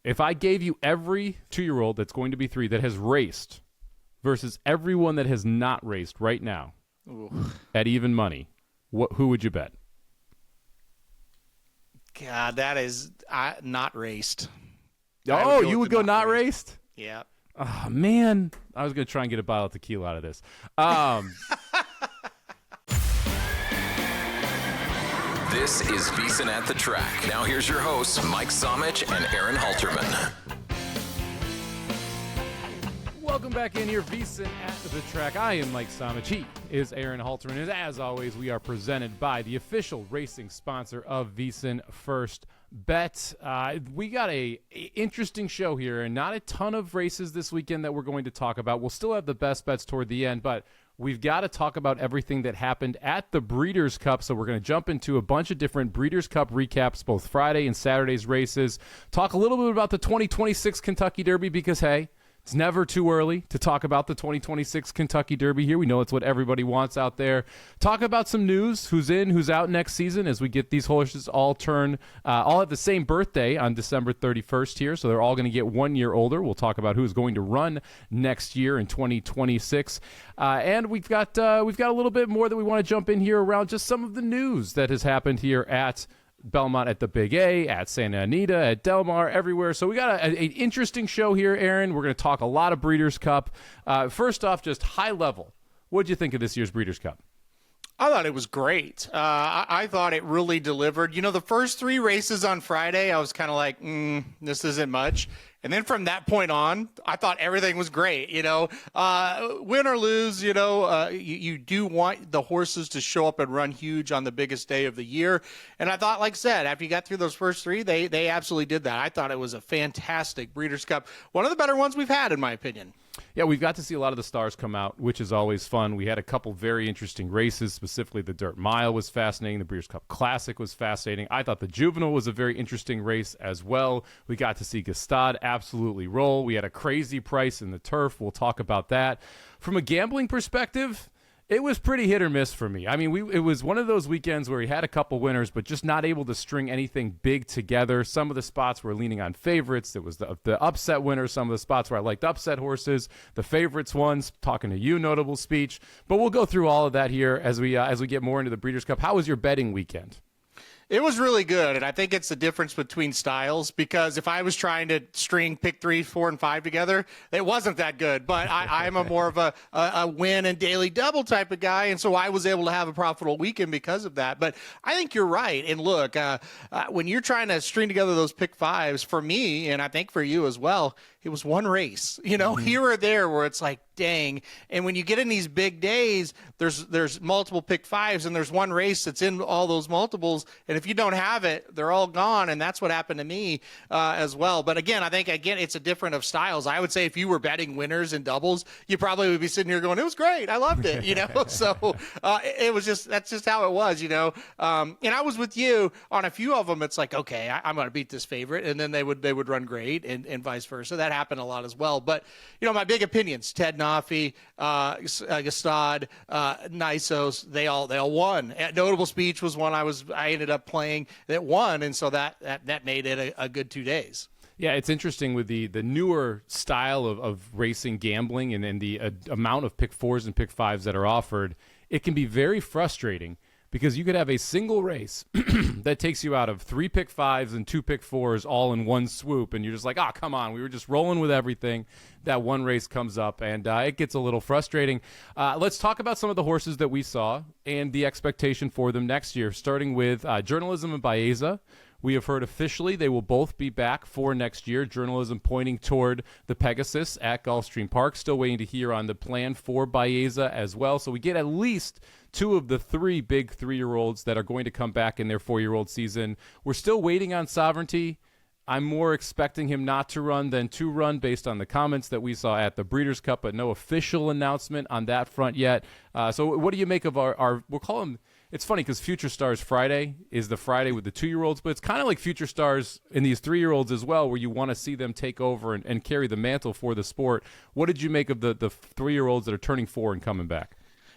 If I gave you every 2-year-old that's going to be 3 that has raced versus everyone that has not raced right now at even money, who would you bet? God, that is not raced. Oh, you would go not raced? Yeah. Oh, man. I was going to try and get a bottle of tequila out of this. This is VSiN at the Track. Now here's your hosts, Mike Somich and Aaron Halterman. Welcome back in here, VSiN at the Track. I am Mike Somich. He is Aaron Halterman. And as always, we are presented by the official racing sponsor of VSiN, First Bet. We got a interesting show here, and not a ton of races this weekend that we're going to talk about. We'll still have the best bets toward the end, but we've got to talk about everything that happened at the Breeders' Cup, so we're going to jump into a bunch of different Breeders' Cup recaps, both Friday and Saturday's races. Talk a little bit about the 2026 Kentucky Derby because, hey, it's never too early to talk about the 2026 Kentucky Derby here. We know it's what everybody wants out there. Talk about some news, who's in, who's out next season as we get these horses all have the same birthday on December 31st here, so they're all going to get 1 year older. We'll talk about who's going to run next year in 2026. And we've got a little bit more that we want to jump in here around just some of the news that has happened here at Belmont, at the Big A, at Santa Anita, at Del Mar, everywhere. So we got an interesting show here, Aaron. We're going to talk a lot of Breeders' Cup. First off, just high level, what did you think of this year's Breeders' Cup? I thought it was great. I thought it really delivered. You know, the first 3 races on Friday, I was kind of like, this isn't much. And then from that point on, I thought everything was great. You know, win or lose, you do want the horses to show up and run huge on the biggest day of the year. And I thought, like I said, after you got through those first 3, they absolutely did that. I thought it was a fantastic Breeders' Cup. One of the better ones we've had, in my opinion. Yeah, we've got to see a lot of the stars come out, which is always fun. We had a couple very interesting races, specifically the Dirt Mile was fascinating. The Breeders' Cup Classic was fascinating. I thought the Juvenile was a very interesting race as well. We got to see Gastad absolutely roll. We had a crazy price in the turf. We'll talk about that. From a gambling perspective, it was pretty hit or miss for me. I mean, it was one of those weekends where he had a couple winners, but just not able to string anything big together. Some of the spots were leaning on favorites. There was the upset winners, some of the spots where I liked upset horses, the favorites ones, talking to you, notable speech. But we'll go through all of that here as we get more into the Breeders' Cup. How was your betting weekend? It was really good, and I think it's the difference between styles, because if I was trying to string pick 3, 4, and 5 together, it wasn't that good. But I'm a more of a win and daily double type of guy, and so I was able to have a profitable weekend because of that. But I think you're right. And look, when you're trying to string together those pick 5s, for me, and I think for you as well, it was one race, here or there, where it's like, dang. And when you get in these big days, there's multiple pick 5s, and there's one race that's in all those multiples. And if you don't have it, they're all gone. And that's what happened to me as well. But again, I think, it's a different of styles. I would say if you were betting winners and doubles, you probably would be sitting here going, it was great. I loved it, So it was that's just how it was, And I was with you on a few of them. It's like, okay, I'm going to beat this favorite. And then they would run great and vice versa. That happened a lot as well. But, my big opinions, Ted Nafi, Gastad, Nysos, they all won. Notable Speech was one I ended up playing that won, and so that made it a good 2 days. Yeah, it's interesting with the newer style of racing gambling and the amount of pick 4s and pick 5s that are offered. It can be very frustrating because you could have a single race that takes you out of 3 pick 5s and 2 pick 4s all in one swoop, and you're just like, come on, we were just rolling with everything. That one race comes up, and it gets a little frustrating. Let's talk about some of the horses that we saw and the expectation for them next year, starting with Journalism and Baeza. We have heard officially they will both be back for next year. Journalism pointing toward the Pegasus at Gulfstream Park. Still waiting to hear on the plan for Baeza as well. So we get at least 2 of the 3 big 3-year-olds that are going to come back in their 4-year-old season. We're still waiting on Sovereignty. I'm more expecting him not to run than to run based on the comments that we saw at the Breeders' Cup, but no official announcement on that front yet. So what do you make of our we'll call him, it's funny because Future Stars Friday is the Friday with the 2-year-olds, but it's kind of like Future Stars in these 3-year-olds as well, where you want to see them take over and carry the mantle for the sport. What did you make of the 3-year-olds that are turning 4 and coming back?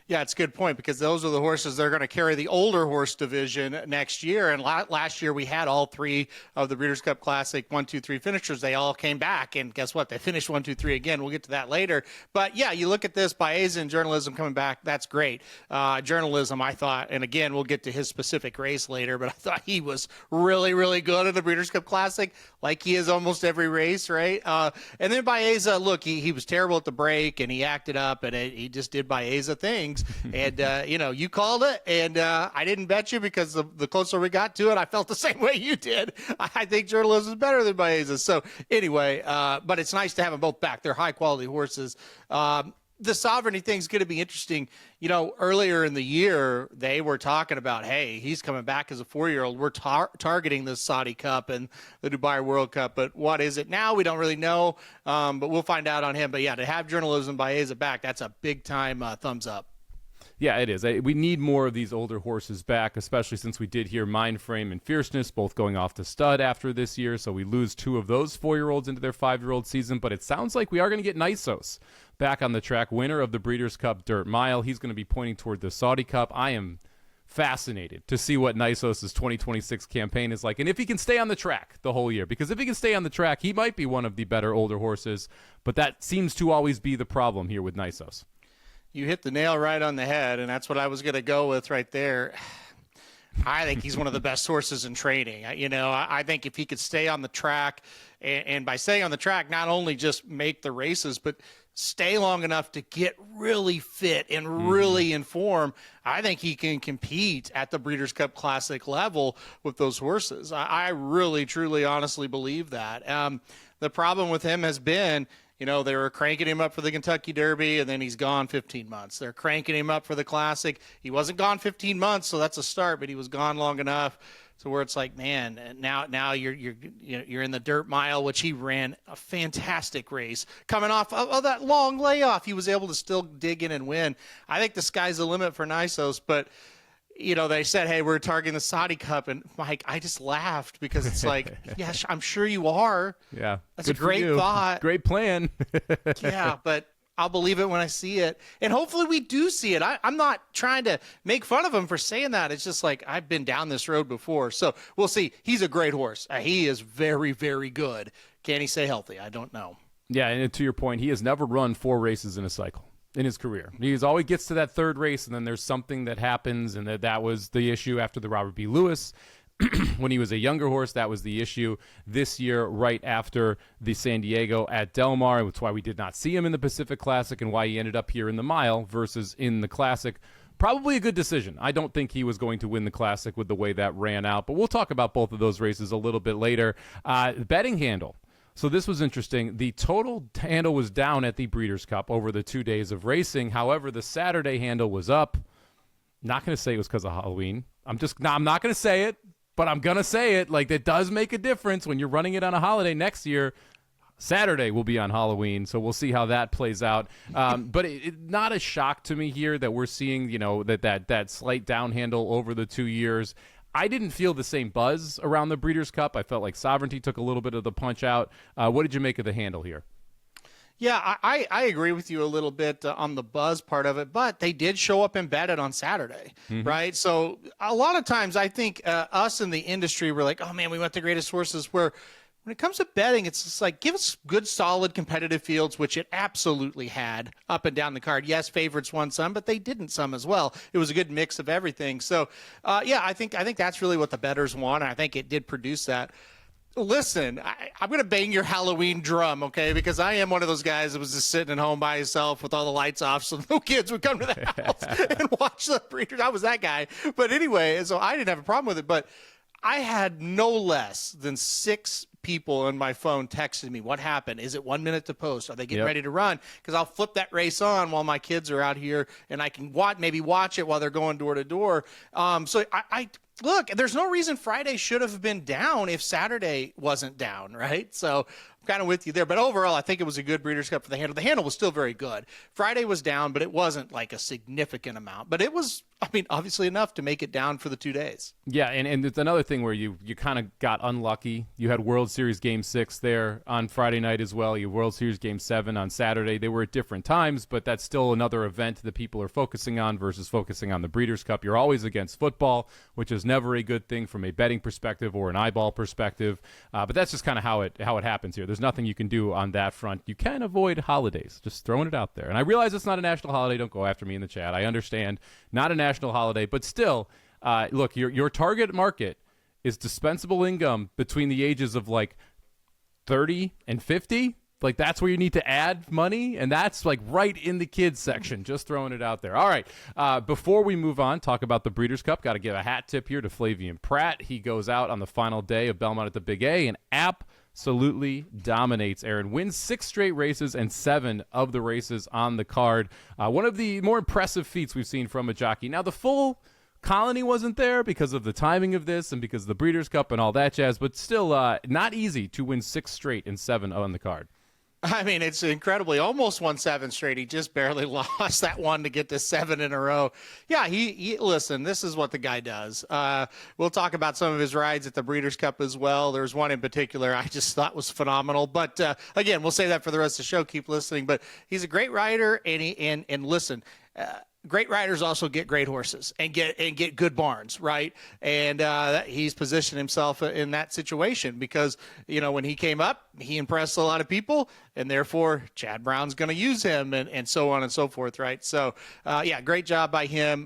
Yeah, it's a good point because those are the horses that are going to carry the older horse division next year. And last year we had all three of the Breeders' Cup Classic 1, 2, 3 finishers. They all came back, and guess what? They finished 1, 2, 3 again. We'll get to that later. But yeah, you look at this, Baeza and Journalism coming back. That's great. Journalism, I thought, and again, we'll get to his specific race later, but I thought he was really, really good in the Breeders' Cup Classic, like he is almost every race, right? And then Baeza, look, he was terrible at the break, and he acted up, and he just did Baeza things. And, you called it, and I didn't bet you because the closer we got to it, I felt the same way you did. I think Journalism is better than Baeza. So anyway, but it's nice to have them both back. They're high-quality horses. The sovereignty thing is going to be interesting. Earlier in the year, they were talking about, hey, he's coming back as a 4-year-old. We're targeting the Saudi Cup and the Dubai World Cup. But what is it now? We don't really know, but we'll find out on him. But, yeah, to have Journalism Baeza back, that's a big-time thumbs up. Yeah, it is. We need more of these older horses back, especially since we did hear Mind Frame and Fierceness both going off to stud after this year. So we lose 2 of those 4-year-olds into their 5-year-old season. But it sounds like we are going to get Nysos back on the track, winner of the Breeders' Cup Dirt Mile. He's going to be pointing toward the Saudi Cup. I am fascinated to see what Nysos' 2026 campaign is like, and if he can stay on the track the whole year. Because if he can stay on the track, he might be one of the better older horses. But that seems to always be the problem here with Nysos. You hit the nail right on the head, and that's what I was going to go with right there. I think he's one of the best horses in training. I think if he could stay on the track, and by staying on the track, not only just make the races, but stay long enough to get really fit and really in form, I think he can compete at the Breeders' Cup Classic level with those horses. I really, truly, honestly believe that. The problem with him has been, they were cranking him up for the Kentucky Derby, and then he's gone 15 months. They're cranking him up for the Classic. He wasn't gone 15 months, so that's a start, but he was gone long enough to where it's like, man, now you're in the Dirt Mile, which he ran a fantastic race. Coming off of that long layoff, he was able to still dig in and win. I think the sky's the limit for Nysos, but they said, hey, we're targeting the Saudi Cup. And, Mike, I just laughed because it's like, yeah, I'm sure you are. Yeah. That's a great thought. Great plan. Yeah, but I'll believe it when I see it. And hopefully we do see it. I'm not trying to make fun of him for saying that. It's just like I've been down this road before. So we'll see. He's a great horse. He is very, very good. Can he stay healthy? I don't know. Yeah, and to your point, he has never run 4 races in a cycle in his career. He always gets to that 3rd race, and then there's something that happens, and that was the issue after the Robert B. Lewis. When he was a younger horse, that was the issue. This year, right after the San Diego at Del Mar, that's why we did not see him in the Pacific Classic and why he ended up here in the Mile versus in the Classic. Probably a good decision. I don't think he was going to win the Classic with the way that ran out, but we'll talk about both of those races a little bit later. Betting handle. So this was interesting. The total handle was down at the Breeders' Cup over the 2 days of racing. However, the Saturday handle was up. Not going to say it was because of Halloween. I'm not going to say it, but I'm going to say it. Like, it does make a difference when you're running it on a holiday next year. Saturday will be on Halloween, so we'll see how that plays out. But not a shock to me here that we're seeing, that slight down handle over the 2 years. I didn't feel the same buzz around the Breeders' Cup. I felt like Sovereignty took a little bit of the punch out. What did you make of the handle here? Yeah, I agree with you a little bit on the buzz part of it, but they did show up embedded on Saturday, right? So a lot of times I think us in the industry, we're like, oh, man, we want the greatest horses, where when it comes to betting, it's just like, give us good, solid, competitive fields, which it absolutely had up and down the card. Yes, favorites won some, but they didn't some as well. It was a good mix of everything. So, yeah, I think that's really what the bettors want, and I think it did produce that. Listen, I'm going to bang your Halloween drum, okay, because I am one of those guys that was just sitting at home by himself with all the lights off so no kids would come to the house and watch the Breeders. I was that guy. But anyway, so I didn't have a problem with it, but I had no less than 6 people on my phone texting me, what happened? Is it 1 minute to post? Are they getting ready to run? Because I'll flip that race on while my kids are out here, and I can maybe watch it while they're going door to door. So I look, there's no reason Friday should have been down if Saturday wasn't down, right? So I'm kind of with you there. But overall, I think it was a good Breeders' Cup for the handle. The handle was still very good. Friday was down, but it wasn't like a significant amount. But it was I mean, obviously enough to make it down for the 2 days. Yeah, and it's another thing where you kind of got unlucky. You had World Series Game 6 there on Friday night as well. You had World Series Game 7 on Saturday. They were at different times, but that's still another event that people are focusing on versus focusing on the Breeders' Cup. You're always against football, which is never a good thing from a betting perspective or an eyeball perspective. But that's just kind of how it happens here. There's nothing you can do on that front. You can avoid holidays, just throwing it out there. And I realize it's not a national holiday. Don't go after me in the chat. I understand. Not a national holiday, but still, look, your target market is dispensable income between the ages of like 30 and 50. Like, that's where you need to add money, and that's like right in the kids section. Just throwing it out there. All right, before we move on, talk about the Breeders' Cup. Got to give a hat tip here to Flavian Prat. He goes out on the final day of Belmont at the Big A and absolutely dominates. Aaron wins 6 straight races and 7 of the races on the card. One of the more impressive feats we've seen from a jockey. Now, the full colony wasn't there because of the timing of this and because of the Breeders' Cup and all that jazz, but still not easy to win 6 straight and 7 on the card. I mean, it's incredibly. Almost won 7 straight. He just barely lost that one to get to 7 in a row. Yeah, he listen, this is what the guy does. We'll talk about some of his rides at the Breeders' Cup as well. There's one in particular I just thought was phenomenal. But, again, we'll say that for the rest of the show. Keep listening. But he's a great rider, and listen, great riders also get great horses and get good barns, right? And he's positioned himself in that situation because, when he came up, he impressed a lot of people, and therefore Chad Brown's going to use him and so on and so forth, right? So, yeah, great job by him.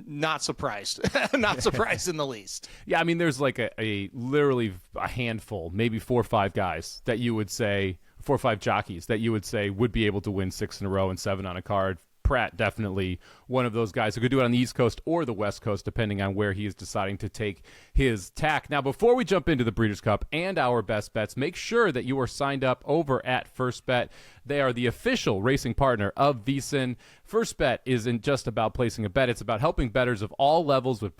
Not surprised. Not surprised in the least. Yeah, I mean, there's like a literally a handful, maybe 4 or 5 guys that you would say, 4 or 5 jockeys that you would say would be able to win 6 in a row and 7 on a card. Prat definitely one of those guys who could do it on the East Coast or the West Coast, depending on where he is deciding to take his tack. Now, before we jump into the Breeders' Cup and our best bets, make sure that you are signed up over at First Bet. They are the official racing partner of VSiN. First Bet isn't just about placing a bet. It's about helping bettors of all levels with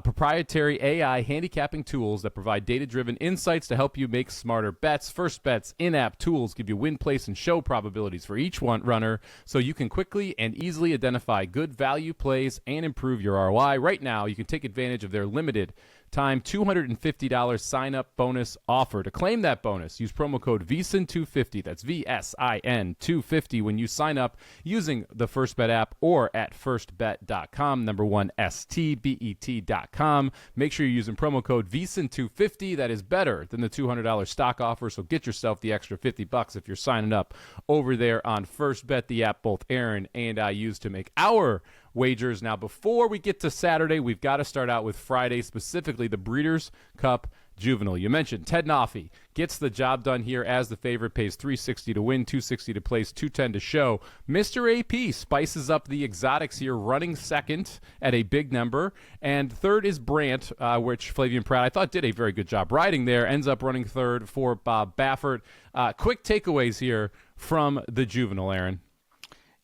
proprietary AI handicapping tools that provide data-driven insights to help you make smarter bets. First Bet's in-app tools give you win, place, and show probabilities for each runner so you can quickly and easily identify good value plays and improve your ROI. Right now, you can take advantage of their limited time $250 sign-up bonus offer. To claim that bonus, use promo code VSIN250. That's VSIN 250 when you sign up using the First Bet app or at firstbet.com, number 1 STBET.com. Make sure you're using promo code VSIN250. That is better than the $200 stock offer, so get yourself the extra $50 if you're signing up over there on First Bet, the app both Aaron and I use to make our wagers. Now, before we get to Saturday, we've got to start out with Friday, specifically the Breeders' Cup Juvenile. You mentioned Ted Noffey gets the job done here as the favorite, pays $360 to win, $260 to place, $210 to show. Mr. AP spices up the exotics here, running second at a big number, and third is Brant, which Flavian Prat I thought did a very good job riding there, ends up running third for Bob Baffert. Quick takeaways here from the Juvenile, Aaron.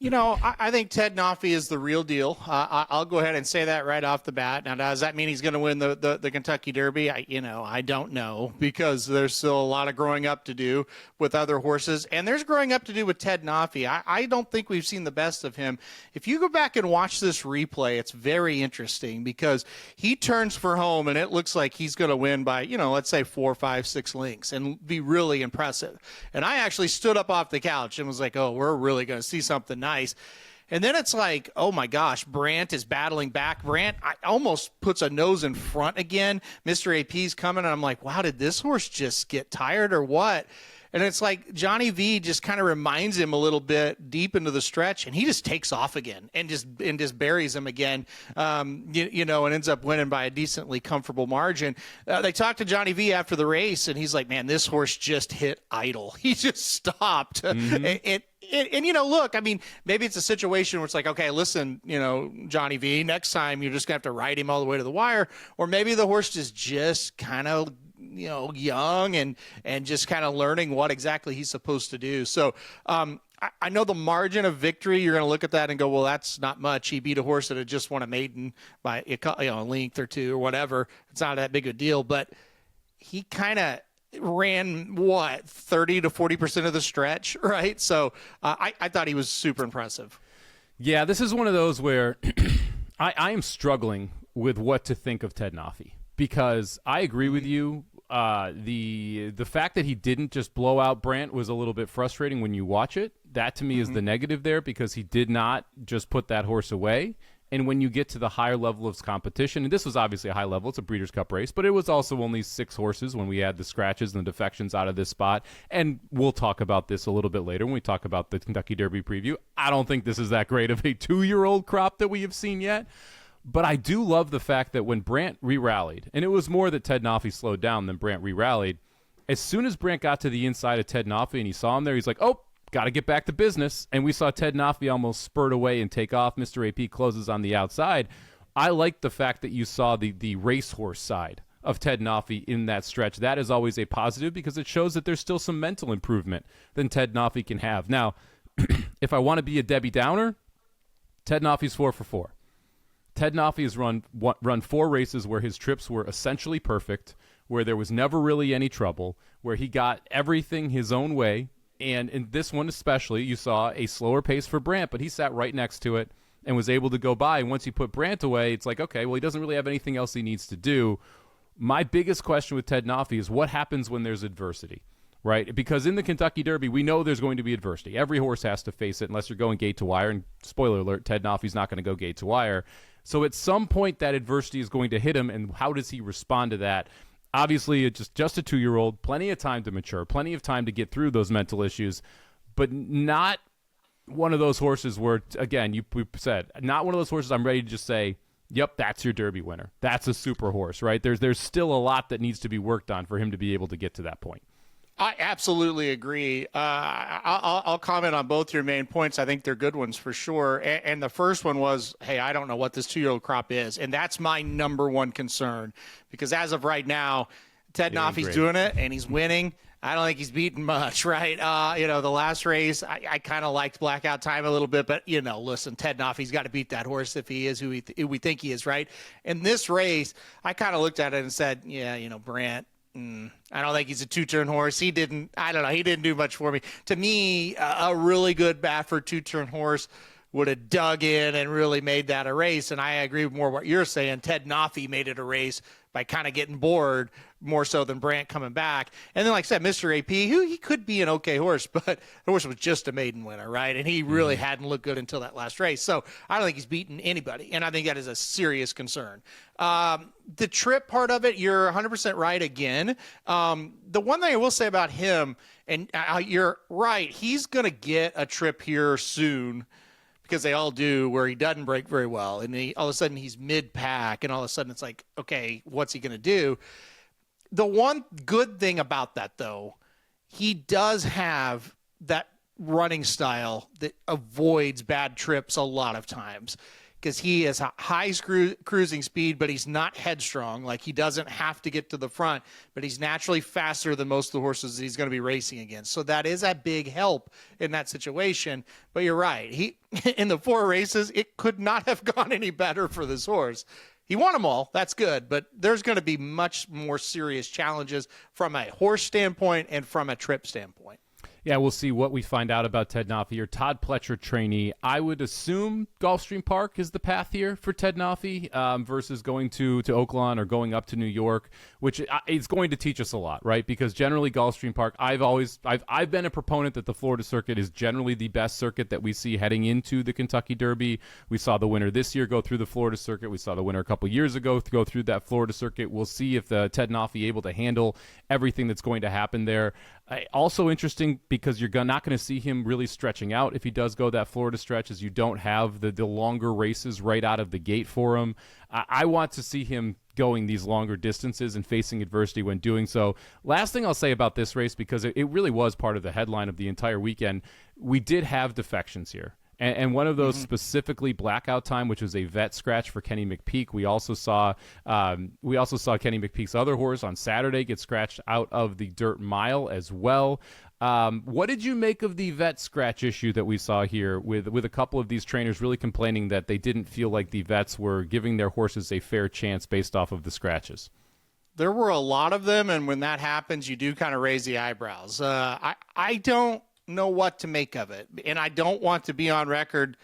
I think Ted Noffey is the real deal. I'll go ahead and say that right off the bat. Now, does that mean he's going to win the Kentucky Derby? I don't know, because there's still a lot of growing up to do with other horses, and there's growing up to do with Ted Noffey. I don't think we've seen the best of him. If you go back and watch this replay, it's very interesting because he turns for home, and it looks like he's going to win by, let's say 4, 5, 6 lengths and be really impressive. And I actually stood up off the couch and was like, oh, we're really going to see something nice. And then it's like, oh my gosh, Brant is battling back. Brant almost puts a nose in front again. Mr. AP's coming, and I'm like, wow, did this horse just get tired or what? And it's like Johnny V just kind of reminds him a little bit deep into the stretch, and he just takes off again and just buries him again, and ends up winning by a decently comfortable margin. They talked to Johnny V after the race, and he's like, man, this horse just hit idle. He just stopped. Mm-hmm. And look, I mean, maybe it's a situation where it's like, okay, listen, Johnny V, next time you're just going to have to ride him all the way to the wire. Or maybe the horse is just kind of, young and just kind of learning what exactly he's supposed to do. So I know the margin of victory, you're going to look at that and go, well, that's not much. He beat a horse that had just won a maiden by a length or two or whatever. It's not that big a deal. But he kind of ran 30 to 40% of the stretch, right? So I thought he was super impressive. Yeah, this is one of those where I am struggling with what to think of Ted Nafi, because I agree with you. The fact that he didn't just blow out Brant was a little bit frustrating when you watch it. That to me is the negative there, because he did not just put that horse away. And when you get to the higher level of competition, and this was obviously a high level, it's a Breeders' Cup race, but it was also only 6 horses when we had the scratches and the defections out of this spot. And we'll talk about this a little bit later when we talk about the Kentucky Derby preview. I don't think this is that great of a 2-year-old crop that we have seen yet. But I do love the fact that when Brant re-rallied, and it was more that Ted Nafi slowed down than Brant re-rallied, as soon as Brant got to the inside of Ted Nafi and he saw him there, he's like, oh, got to get back to business. And we saw Ted Nafi almost spurt away and take off. Mr. AP closes on the outside. I like the fact that you saw the racehorse side of Ted Nafi in that stretch. That is always a positive, because it shows that there's still some mental improvement than Ted Nafi can have. Now, if I want to be a Debbie Downer, Ted Nafi's 4 for 4. Ted Nafi has run 4 races where his trips were essentially perfect, where there was never really any trouble, where he got everything his own way. And in this one especially, you saw a slower pace for Brant, but he sat right next to it and was able to go by. And once he put Brant away, it's like, okay, well, he doesn't really have anything else he needs to do. My biggest question with Ted Nafi is what happens when there's adversity, right? Because in the Kentucky Derby, we know there's going to be adversity. Every horse has to face it unless you're going gate to wire. And spoiler alert, Ted Nafi's not going to go gate to wire. So at some point, that adversity is going to hit him, and how does he respond to that? Obviously, it's just a 2-year-old, plenty of time to mature, plenty of time to get through those mental issues, but not one of those horses where, again, we said, not one of those horses I'm ready to just say, yep, that's your Derby winner. That's a super horse, right? There's still a lot that needs to be worked on for him to be able to get to that point. I absolutely agree. I'll comment on both your main points. I think they're good ones for sure. And the first one was, hey, I don't know what this 2-year-old crop is. And that's my number one concern, because as of right now, Ted Nafi's doing it and he's winning. I don't think he's beaten much, right? The last race, I kind of liked Blackout Time a little bit, but, listen, Ted Nafi's got to beat that horse if he is who we think he is, right? In this race, I kind of looked at it and said, Brant, I don't think he's a 2-turn horse. He didn't do much for me. To me, a really good Baffert 2-turn horse would have dug in and really made that a race. And I agree with more what you're saying. Ted Nafi made it a race by kind of getting bored more so than Brant coming back. And then, like I said, Mr. AP, who he could be an okay horse, but the horse was just a maiden winner, right? And he really hadn't looked good until that last race. So I don't think he's beaten anybody, and I think that is a serious concern. The trip part of it, you're 100% right again. The one thing I will say about him, and you're right, he's going to get a trip here soon, because they all do, where he doesn't break very well. And all of a sudden he's mid-pack, and all of a sudden it's like, okay, what's he going to do? The one good thing about that, though, he does have that running style that avoids bad trips a lot of times, because he has a high cruising speed, but he's not headstrong. Like, he doesn't have to get to the front, but he's naturally faster than most of the horses that he's going to be racing against. So that is a big help in that situation. But you're right. He, in the 4 races, it could not have gone any better for this horse. He won them all. That's good. But there's going to be much more serious challenges from a horse standpoint and from a trip standpoint. Yeah, we'll see what we find out about Ted Nafi, your Todd Pletcher trainee. I would assume Gulfstream Park is the path here for Ted Nafi versus going to Oaklawn or going up to New York, which is going to teach us a lot, right? Because generally Gulfstream Park, I've been a proponent that the Florida circuit is generally the best circuit that we see heading into the Kentucky Derby. We saw the winner this year go through the Florida circuit. We saw the winner a couple years ago go through that Florida circuit. We'll see if the Ted Nafi able to handle everything that's going to happen there. Also interesting, because you're not going to see him really stretching out if he does go that Florida stretch, as you don't have the longer races right out of the gate for him. I want to see him going these longer distances and facing adversity when doing so. Last thing I'll say about this race, because it really was part of the headline of the entire weekend, we did have defections here. And one of those specifically Blackout Time, which was a vet scratch for Kenny McPeek. We also saw Kenny McPeek's other horse on Saturday get scratched out of the Dirt Mile as well. What did you make of the vet scratch issue that we saw here with a couple of these trainers really complaining that they didn't feel like the vets were giving their horses a fair chance based off of the scratches? There were a lot of them, and when that happens, you do kind of raise the eyebrows. I don't know what to make of it, and I don't want to be on record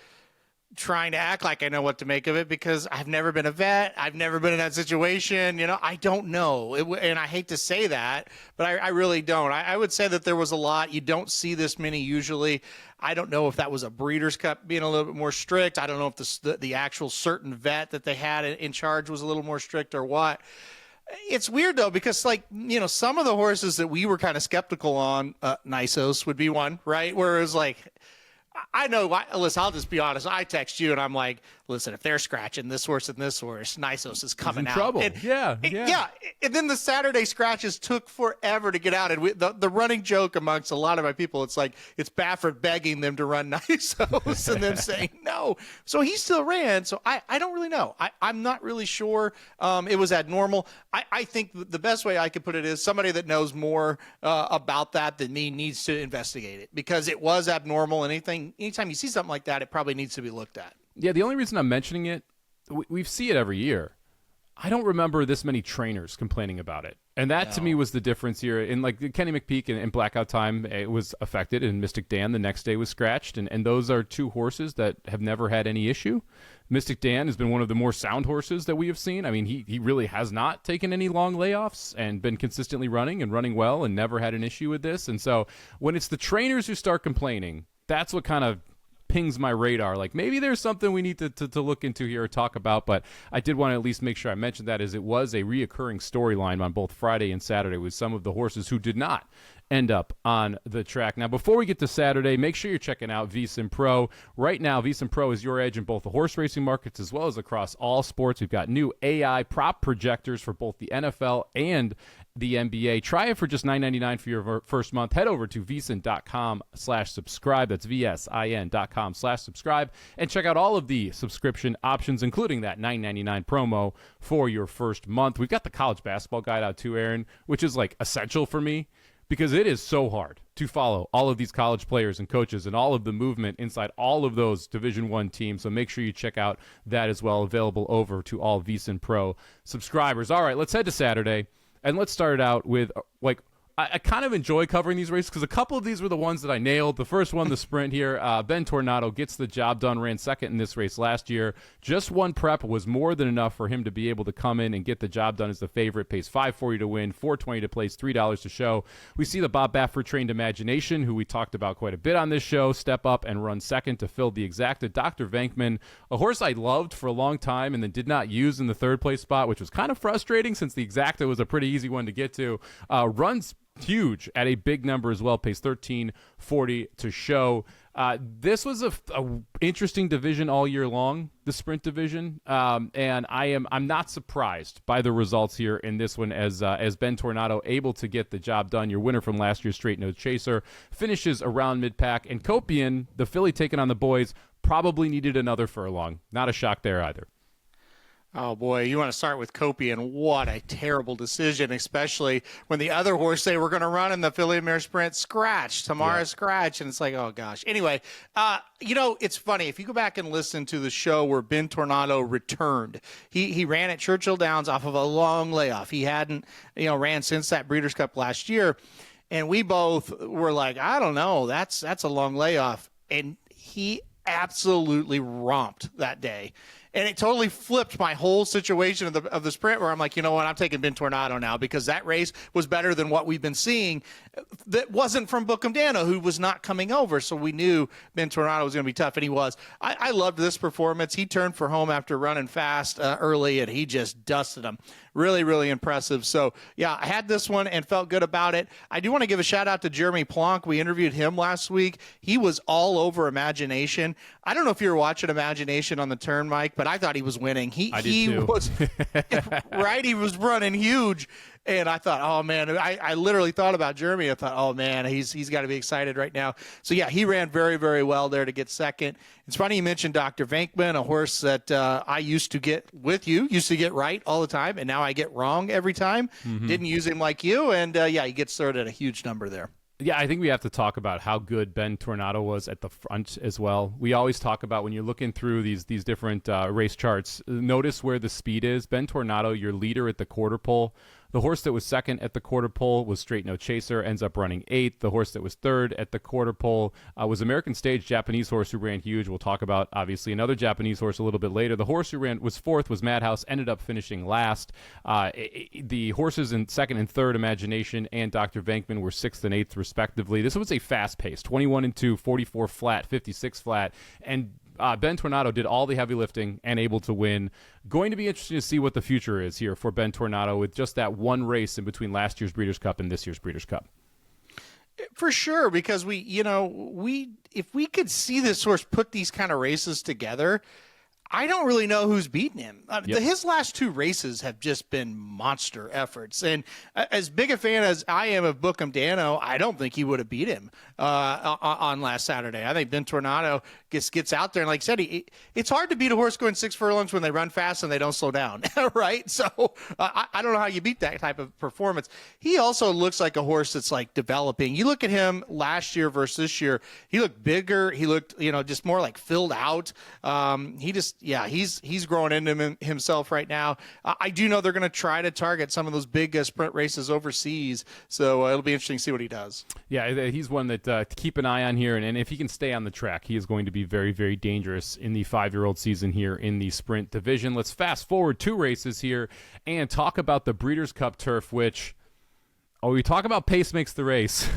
trying to act like I know what to make of it because I've never been a vet. I've never been in that situation. I don't know. And I hate to say that, but I really don't. I would say that there was a lot. You don't see this many usually. I don't know if that was a Breeders' Cup being a little bit more strict. I don't know if the actual certain vet that they had in charge was a little more strict or what. It's weird, though, because, some of the horses that we were kind of skeptical on, Nysos would be one, right? Where it was like, I know, listen, I'll just be honest. I text you and I'm like, listen, if they're scratching this horse and this horse, Nysos is coming out. Trouble. Yeah. And then the Saturday scratches took forever to get out. And the running joke amongst a lot of my people, it's like, it's Baffert begging them to run Nysos and them saying no. So he still ran. So I don't really know. I'm not really sure. It was abnormal. I think the best way I could put it is somebody that knows more about that than me needs to investigate it because it was abnormal. Anytime you see something like that, it probably needs to be looked at. Yeah, the only reason I'm mentioning it, we see it every year. I don't remember this many trainers complaining about it. And that, to me, was the difference here. In Kenny McPeak in Blackout Time, it was affected, and Mystic Dan the next day was scratched. And those are two horses that have never had any issue. Mystic Dan has been one of the more sound horses that we have seen. I mean, he really has not taken any long layoffs and been consistently running and running well and never had an issue with this. And so when it's the trainers who start complaining, that's what kind of pings my radar. Like, maybe there's something we need to look into here or talk about, but I did want to at least make sure I mentioned that, as it was a reoccurring storyline on both Friday and Saturday with some of the horses who did not end up on the track. Now, before we get to Saturday, make sure you're checking out VSiN Pro. Right now, VSiN Pro is your edge in both the horse racing markets as well as across all sports. We've got new AI prop projectors for both the NFL and the NBA. Try it for just $9.99 for your first month. Head over to vsin.com/subscribe. That's vsin.com/subscribe. And check out all of the subscription options, including that $9.99 promo for your first month. We've got the college basketball guide out too, Aaron, which is essential for me because it is so hard to follow all of these college players and coaches and all of the movement inside all of those Division I teams. So make sure you check out that as well, available over to all VSiN Pro subscribers. All right, let's head to Saturday. And let's start it out with, I kind of enjoy covering these races because a couple of these were the ones that I nailed. The first one, the sprint here, Ben Tornado gets the job done, ran second in this race last year. Just one prep was more than enough for him to be able to come in and get the job done as the favorite. Pays $540 to win, $420 to place, $3 to show. We see the Bob Baffert trained Imagination, who we talked about quite a bit on this show, step up and run second to fill the exacta. Dr. Venkman, a horse I loved for a long time and then did not use in the third place spot, which was kind of frustrating since the exacta was a pretty easy one to get to, runs huge at a big number as well, pays $13.40 to show. This was a interesting division all year long, the sprint division, and I'm not surprised by the results here in this one as Ben Tornado able to get the job done. Your winner from last year's Straight Nose Chaser finishes around mid-pack, and Copian, the filly taking on the boys, probably needed another furlong. Not a shock there either. Oh, boy, you want to start with Copian. What a terrible decision, especially when the other horse they were going to run in the filly mare sprint scratched. Tamara scratched, and it's like, oh, gosh. Anyway, it's funny. If you go back and listen to the show where Ben Tornado returned, he ran at Churchill Downs off of a long layoff. He hadn't, ran since that Breeders' Cup last year, and we both were like, I don't know, that's a long layoff. And he absolutely romped that day. And it totally flipped my whole situation of the sprint where I'm like, you know what, I'm taking Ben Tornado now because that race was better than what we've been seeing. That wasn't from Bookham Dano, who was not coming over. So we knew Ben Tornado was going to be tough, and he was. I loved this performance. He turned for home after running fast early, and he just dusted him. Really, really impressive. So, yeah, I had this one and felt good about it. I do want to give a shout-out to Jeremy Plonk. We interviewed him last week. He was all over Imagination. I don't know if you were watching Imagination on the turn, Mike, but I thought he was winning. He was right. He was running huge. And I thought, oh, man, I literally thought about Jeremy. I thought, oh, man, he's got to be excited right now. So, yeah, he ran very, very well there to get second. It's funny you mentioned Dr. Venkman, a horse that I used to get right all the time, and now I get wrong every time. Mm-hmm. Didn't use him like you, and, he gets third at a huge number there. Yeah, I think we have to talk about how good Ben Tornado was at the front as well. We always talk about when you're looking through these different race charts, notice where the speed is. Ben Tornado, your leader at the quarter pole, The horse that was second at the quarter pole was Straight No Chaser, ends up running 8th. The horse that was third at the quarter pole was American Stage, Japanese horse who ran huge. We'll talk about, obviously, another Japanese horse a little bit later. The horse who was 4th was Madhouse, ended up finishing last. The horses in second and third, Imagination and Dr. Venkman, were 6th and 8th, respectively. This was a fast pace, 21-2, 44 flat, 56 flat, and Ben Tornado did all the heavy lifting and able to win. Going to be interesting to see what the future is here for Ben Tornado with just that one race in between last year's Breeders' Cup and this year's Breeders' Cup. For sure, because if we could see this horse put these kind of races together, I don't really know who's beating him. His last 2 races have just been monster efforts. And as big a fan as I am of Bookham Dano, I don't think he would have beat him on last Saturday. I think Ben Tornado gets out there. And like I said, it's hard to beat a horse going 6 furlongs when they run fast and they don't slow down, right? So I don't know how you beat that type of performance. He also looks like a horse that's like developing. You look at him last year versus this year, he looked bigger. He looked, just more like filled out. He's growing into himself right now. I do know they're going to try to target some of those big sprint races overseas, so it'll be interesting to see what he does. Yeah, he's one that to keep an eye on here, and if he can stay on the track, he is going to be very, very dangerous in the 5-year-old season here in the sprint division. Let's fast forward 2 races here and talk about the Breeders' Cup turf, which... we talk about pace makes the race.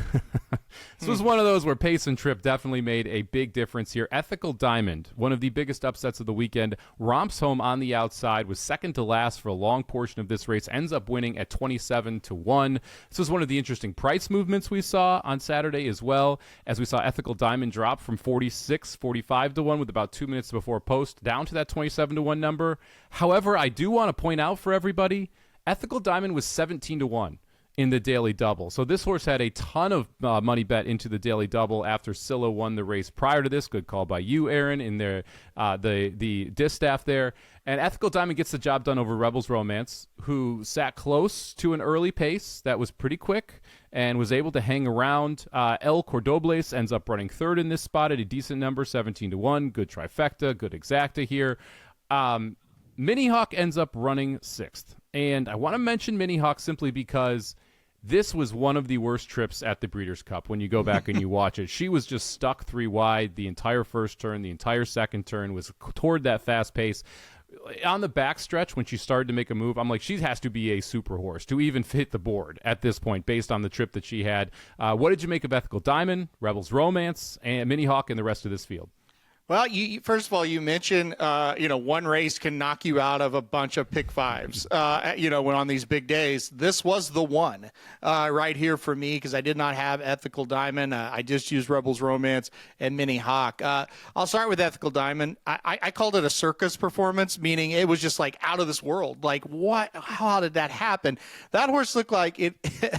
This was one of those where pace and trip definitely made a big difference here. Ethical Diamond, one of the biggest upsets of the weekend, romps home on the outside, was second to last for a long portion of this race, ends up winning at 27-1. This was one of the interesting price movements we saw on Saturday as well, as we saw Ethical Diamond drop from 45-1 with about 2 minutes before post down to that 27-1 number. However, I do want to point out for everybody, Ethical Diamond was 17-1. In the daily double. So this horse had a ton of money bet into the daily double after Silla won the race prior to this. Good call by you, Aaron, in the distaff there. And Ethical Diamond gets the job done over Rebels Romance, who sat close to an early pace that was pretty quick and was able to hang around. El Cordobles ends up running 3rd in this spot at a decent number, 17-1. Good trifecta, good exacta here. Mini Hawk ends up running 6th. And I want to mention Mini Hawk simply because this was one of the worst trips at the Breeders' Cup when you go back and you watch it. She was just stuck 3 wide the entire first turn, the entire second turn, was toward that fast pace. On the back stretch, when she started to make a move, I'm like, she has to be a super horse to even fit the board at this point based on the trip that she had. What did you make of Ethical Diamond, Rebels Romance, and Mini Hawk and the rest of this field? Well, first of all, you mentioned, one race can knock you out of a bunch of pick 5s, when on these big days. This was the one right here for me because I did not have Ethical Diamond. I just used Rebels Romance and Mini Hawk. I'll start with Ethical Diamond. I called it a circus performance, meaning it was just like out of this world. Like, what? How did that happen? That horse looked like it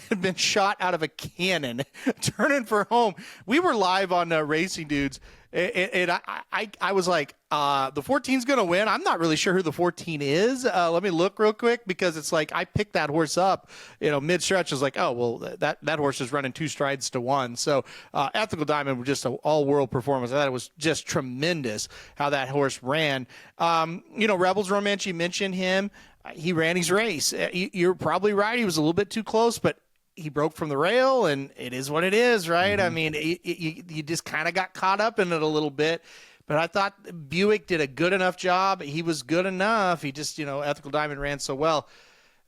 had been shot out of a cannon turning for home. We were live on Racing Dudes. And I was like, the 14's going to win. I'm not really sure who the 14 is. Let me look real quick because it's like I picked that horse up, mid-stretch. I was like, oh, well, that horse is running 2 strides to 1. So Ethical Diamond was just an all-world performance. I thought it was just tremendous how that horse ran. Rebels Romance, you mentioned him. He ran his race. You're probably right. He was a little bit too close, but he broke from the rail, and it is what it is, right? Mm-hmm. I mean, you just kind of got caught up in it a little bit. But I thought Buick did a good enough job. He was good enough. He just, Ethical Diamond ran so well.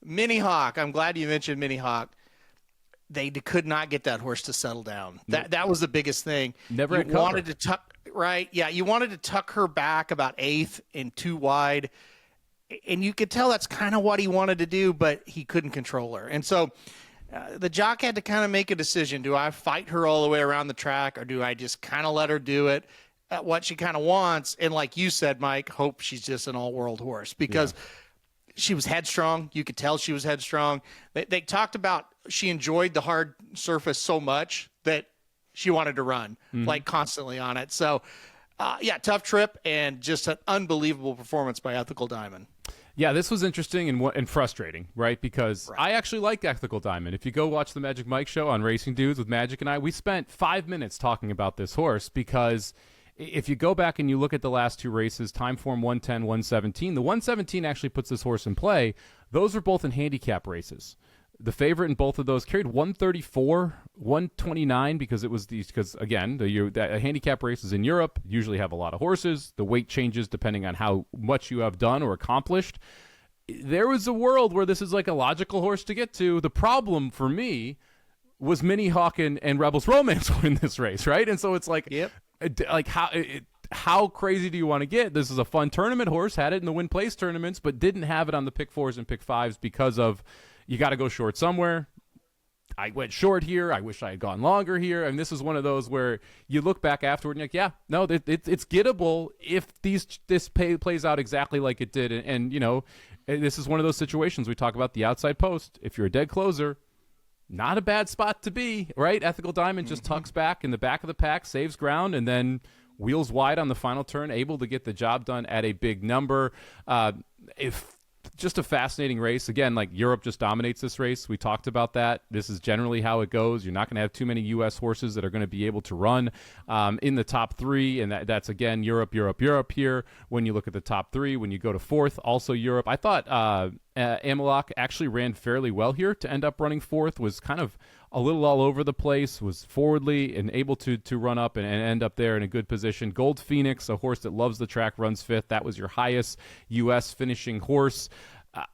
Mini Hawk, I'm glad you mentioned Mini Hawk. They could not get that horse to settle down. Nope. That was the biggest thing. Never you wanted to tuck, right? Yeah, you wanted to tuck her back about 8th and 2 wide. And you could tell that's kind of what he wanted to do, but he couldn't control her. And so the jock had to kind of make a decision. Do I fight her all the way around the track, or do I just kind of let her do it at what she kind of wants? And like you said, Mike, hope she's just an all-world horse because she was headstrong. You could tell she was headstrong. They talked about she enjoyed the hard surface so much that she wanted to run like constantly on it. So, tough trip and just an unbelievable performance by Ethical Diamond. Yeah, this was interesting and frustrating, right? Because I actually like Ethical Diamond. If you go watch the Magic Mike show on Racing Dudes with Magic and I, we spent 5 minutes talking about this horse because if you go back and you look at the last 2 races, time form 110, 117, the 117 actually puts this horse in play. Those were both in handicap races. The favorite in both of those carried 134, 129 because again, the handicap races in Europe usually have a lot of horses. The weight changes depending on how much you have done or accomplished. There was a world where this is like a logical horse to get to. The problem for me was Mini Hawk and Rebels Romance win this race, right? And so it's like, how crazy do you want to get? This is a fun tournament horse, had it in the win place tournaments, but didn't have it on the pick fours and pick fives because of you got to go short somewhere. I went short here. I wish I had gone longer here. And this is one of those where you look back afterward and you're like, yeah, no, it's gettable if this plays out exactly like it did. And this is one of those situations we talk about the outside post. If you're a dead closer, not a bad spot to be, right? Ethical Diamond just tucks back in the back of the pack, saves ground, and then wheels wide on the final turn, able to get the job done at a big number. Just a fascinating race. Again, like Europe just dominates this race. We talked about that. This is generally how it goes. You're not going to have too many U.S. horses that are going to be able to run in the top three, and that's, again, Europe here. When you look at the top three, when you go to fourth, also Europe. I thought Amelach actually ran fairly well here to end up running fourth, was kind of a little all over the place, was forwardly and able to run up and end up there in a good position. Gold Phoenix, a horse that loves the track, runs fifth. That was your highest U.S. finishing horse.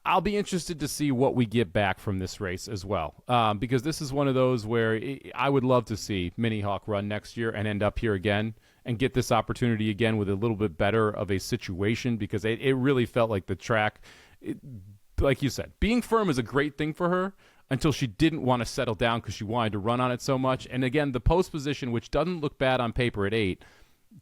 I'll be interested to see what we get back from this race as well, because this is one of those where I would love to see Mini Hawk run next year and end up here again and get this opportunity again with a little bit better of a situation, because it really felt like the track, like you said, being firm is a great thing for her until she didn't want to settle down because she wanted to run on it so much. And again, the post position, which doesn't look bad on paper at 8,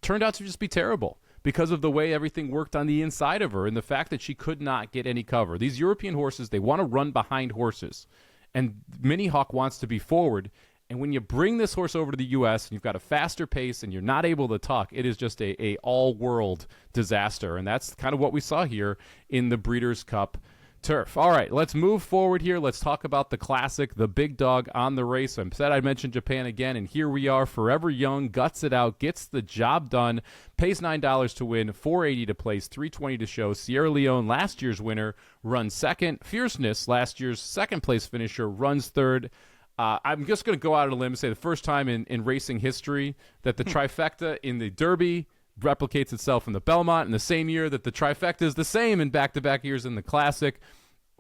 turned out to just be terrible because of the way everything worked on the inside of her and the fact that she could not get any cover. These European horses, they want to run behind horses, and Mini Hawk wants to be forward. And when you bring this horse over to the U.S. and you've got a faster pace and you're not able to tuck, it is just a all-world disaster. And that's kind of what we saw here in the Breeders' Cup turf. All right, let's move forward here. Let's talk about the classic, the big dog on the race. I said I'd mention Japan again, and here we are. Forever Young guts it out, gets the job done, pays $9 to win, $4.80 to place, $3.20 to show. Sierra Leone, last year's winner, runs second. Fierceness, last year's second place finisher, runs third. I'm just going to go out on a limb and say the first time in racing history that the trifecta in the Derby replicates itself in the Belmont in the same year that the trifecta is the same in back-to-back years in the Classic.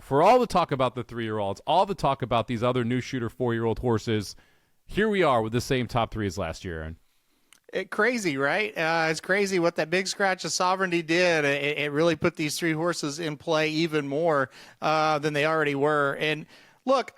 For all the talk about the 3-year-olds, all the talk about these other new shooter 4-year-old horses, here we are with the same top three as last year, Aaron. Crazy, right? It's crazy what that big scratch of sovereignty did. It really put these three horses in play even more than they already were. And look,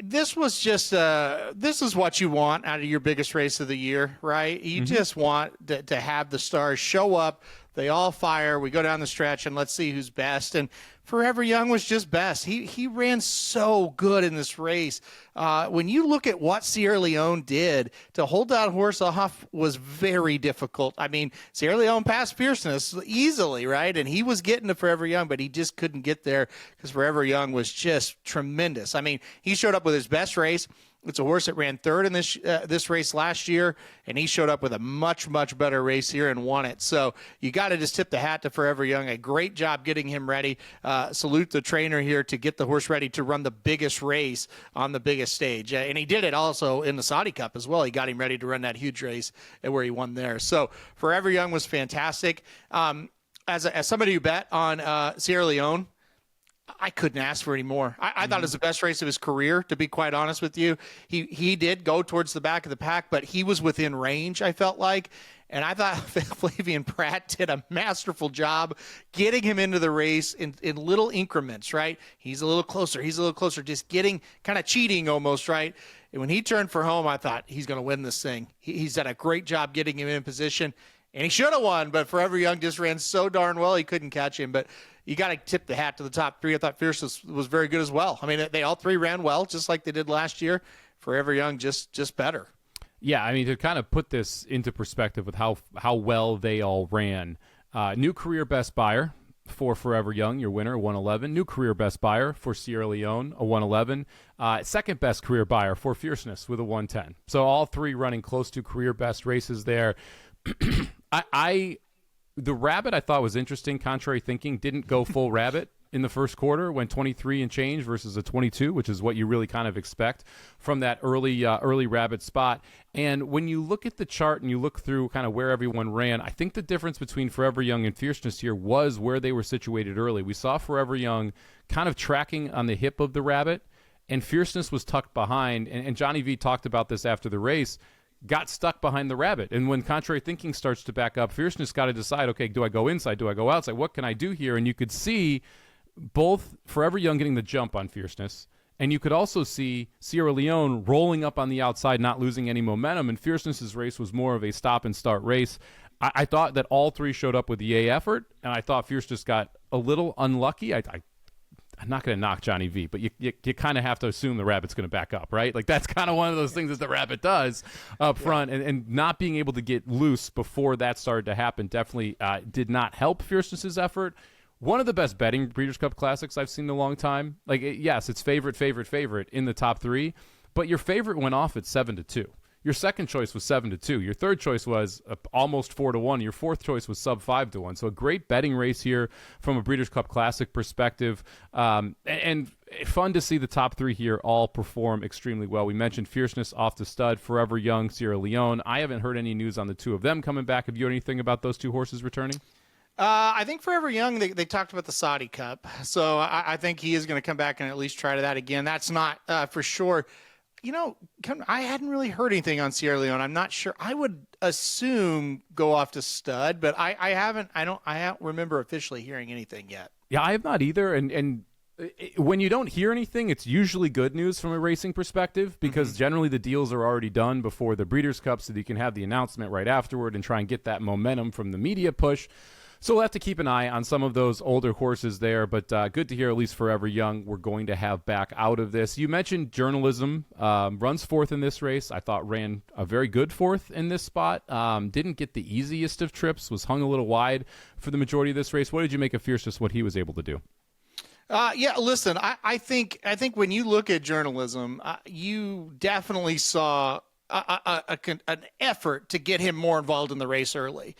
this was just this is what you want out of your biggest race of the year, right? You just want to have the stars show up. They all fire. We go down the stretch, and let's see who's best. And Forever Young was just best. He ran so good in this race. When you look at what Sierra Leone did, to hold that horse off was very difficult. I mean, Sierra Leone passed Fierceness easily, right? And he was getting to Forever Young, but he just couldn't get there because Forever Young was just tremendous. I mean, he showed up with his best race. It's a horse that ran third in this race last year, and he showed up with a much, much better race here and won it. So you got to just tip the hat to Forever Young. A great job getting him ready. Salute the trainer here to get the horse ready to run the biggest race on the biggest stage. And he did it also in the Saudi Cup as well. He got him ready to run that huge race where he won there. So Forever Young was fantastic. As somebody who bet on Sierra Leone, I couldn't ask for any more. I thought it was the best race of his career, to be quite honest with you. He did go towards the back of the pack, but he was within range, I felt like. And I thought Flavian Prat did a masterful job getting him into the race in little increments, right? He's a little closer, just getting, kind of cheating almost, right? And when he turned for home, I thought he's going to win this thing. He's done a great job getting him in position. And he should have won, but Forever Young just ran so darn well he couldn't catch him. But you got to tip the hat to the top three. I thought Fierce was very good as well. I mean, they all three ran well, just like they did last year. Forever Young just better. Yeah, I mean, to kind of put this into perspective with how well they all ran, new career best buyer for Forever Young, your winner, 111. New career best buyer for Sierra Leone, a 111. Second best career buyer for Fierceness with a 110. So all three running close to career best races there. The rabbit I thought was interesting, contrary thinking, didn't go full rabbit. in the first quarter, went 23 and change versus a 22, which is what you really kind of expect from that early rabbit spot. And when you look at the chart and you look through kind of where everyone ran, I think the difference between Forever Young and Fierceness here was where they were situated early. We saw Forever Young kind of tracking on the hip of the rabbit, and Fierceness was tucked behind. And Johnny V talked about this after the race, got stuck behind the rabbit. And when contrary thinking starts to back up, Fierceness got to decide, okay, do I go inside? Do I go outside? What can I do here? And you could see both Forever Young getting the jump on Fierceness, and you could also see Sierra Leone rolling up on the outside, not losing any momentum. And Fierceness's race was more of a stop-and-start race. I thought that all three showed up with the A effort, and I thought Fierceness got a little unlucky. I'm not going to knock Johnny V, but you kind of have to assume the rabbit's going to back up, right? Like, that's kind of one of those things that the rabbit does up front, and not being able to get loose before that started to happen definitely did not help Fierceness's effort. One of the best betting Breeders' Cup Classics I've seen in a long time. Like, yes, it's favorite in the top three, but your favorite went off at 7-2. Your second choice was 7-2. Your third choice was almost 4-1. Your fourth choice was sub 5-1. So a great betting race here from a Breeders' Cup Classic perspective, and fun to see the top three here all perform extremely well. We mentioned Fierceness off the stud, Forever Young, Sierra Leone. I haven't heard any news on the two of them coming back. Have you heard anything about those two horses returning? I think Forever Young, they talked about the Saudi Cup. So I think he is going to come back and at least try that again. That's not for sure. You know, I hadn't really heard anything on Sierra Leone. I'm not sure. I would assume go off to stud, but I don't remember officially hearing anything yet. Yeah, I have not either. And when you don't hear anything, it's usually good news from a racing perspective, because generally the deals are already done before the Breeders' Cup, so that you can have the announcement right afterward and try and get that momentum from the media push. So we'll have to keep an eye on some of those older horses there, but good to hear at least Forever Young we're going to have back out of this. You mentioned Journalism, runs fourth in this race. I thought ran a very good fourth in this spot. Didn't get the easiest of trips, was hung a little wide for the majority of this race. What did you make of Fierceness, what he was able to do? Yeah, listen, I think when you look at Journalism, you definitely saw an effort to get him more involved in the race early.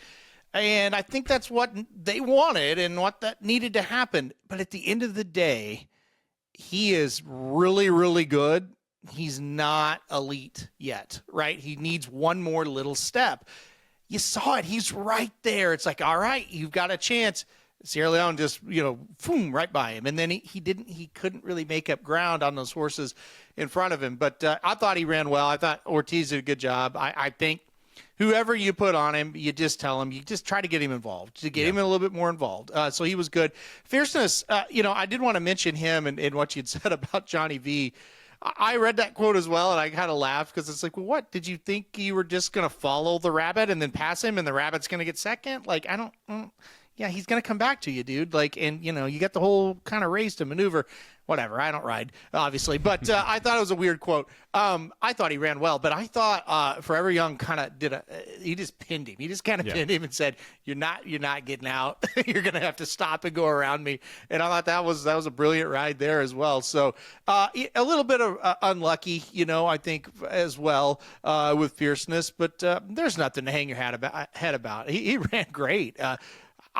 And I think that's what they wanted and what that needed to happen. But at the end of the day, he is really, really good. He's not elite yet, right? He needs one more little step. You saw it. He's right there. It's like, all right, you've got a chance. Sierra Leone just, boom, right by him. And then he couldn't really make up ground on those horses in front of him. But I thought he ran well. I thought Ortiz did a good job. I think whoever you put on him, you just tell him, you just try to get him involved, to get him a little bit more involved. So he was good. Fierceness, I did want to mention him and what you'd said about Johnny V. I read that quote as well, and I kind of laughed, because it's like, well, what? Did you think you were just going to follow the rabbit and then pass him and the rabbit's going to get second? Like, yeah, he's going to come back to you, dude. Like, and, you got the whole kind of race to maneuver. Whatever. I don't ride, obviously. But I thought it was a weird quote. I thought he ran well, but I thought Forever Young kind of he just pinned him. He just kind of pinned him and said, you're not getting out. You're going to have to stop and go around me. And I thought that was a brilliant ride there as well. So a little bit of unlucky, I think, as well with Fierceness. But there's nothing to hang your head about. He ran great.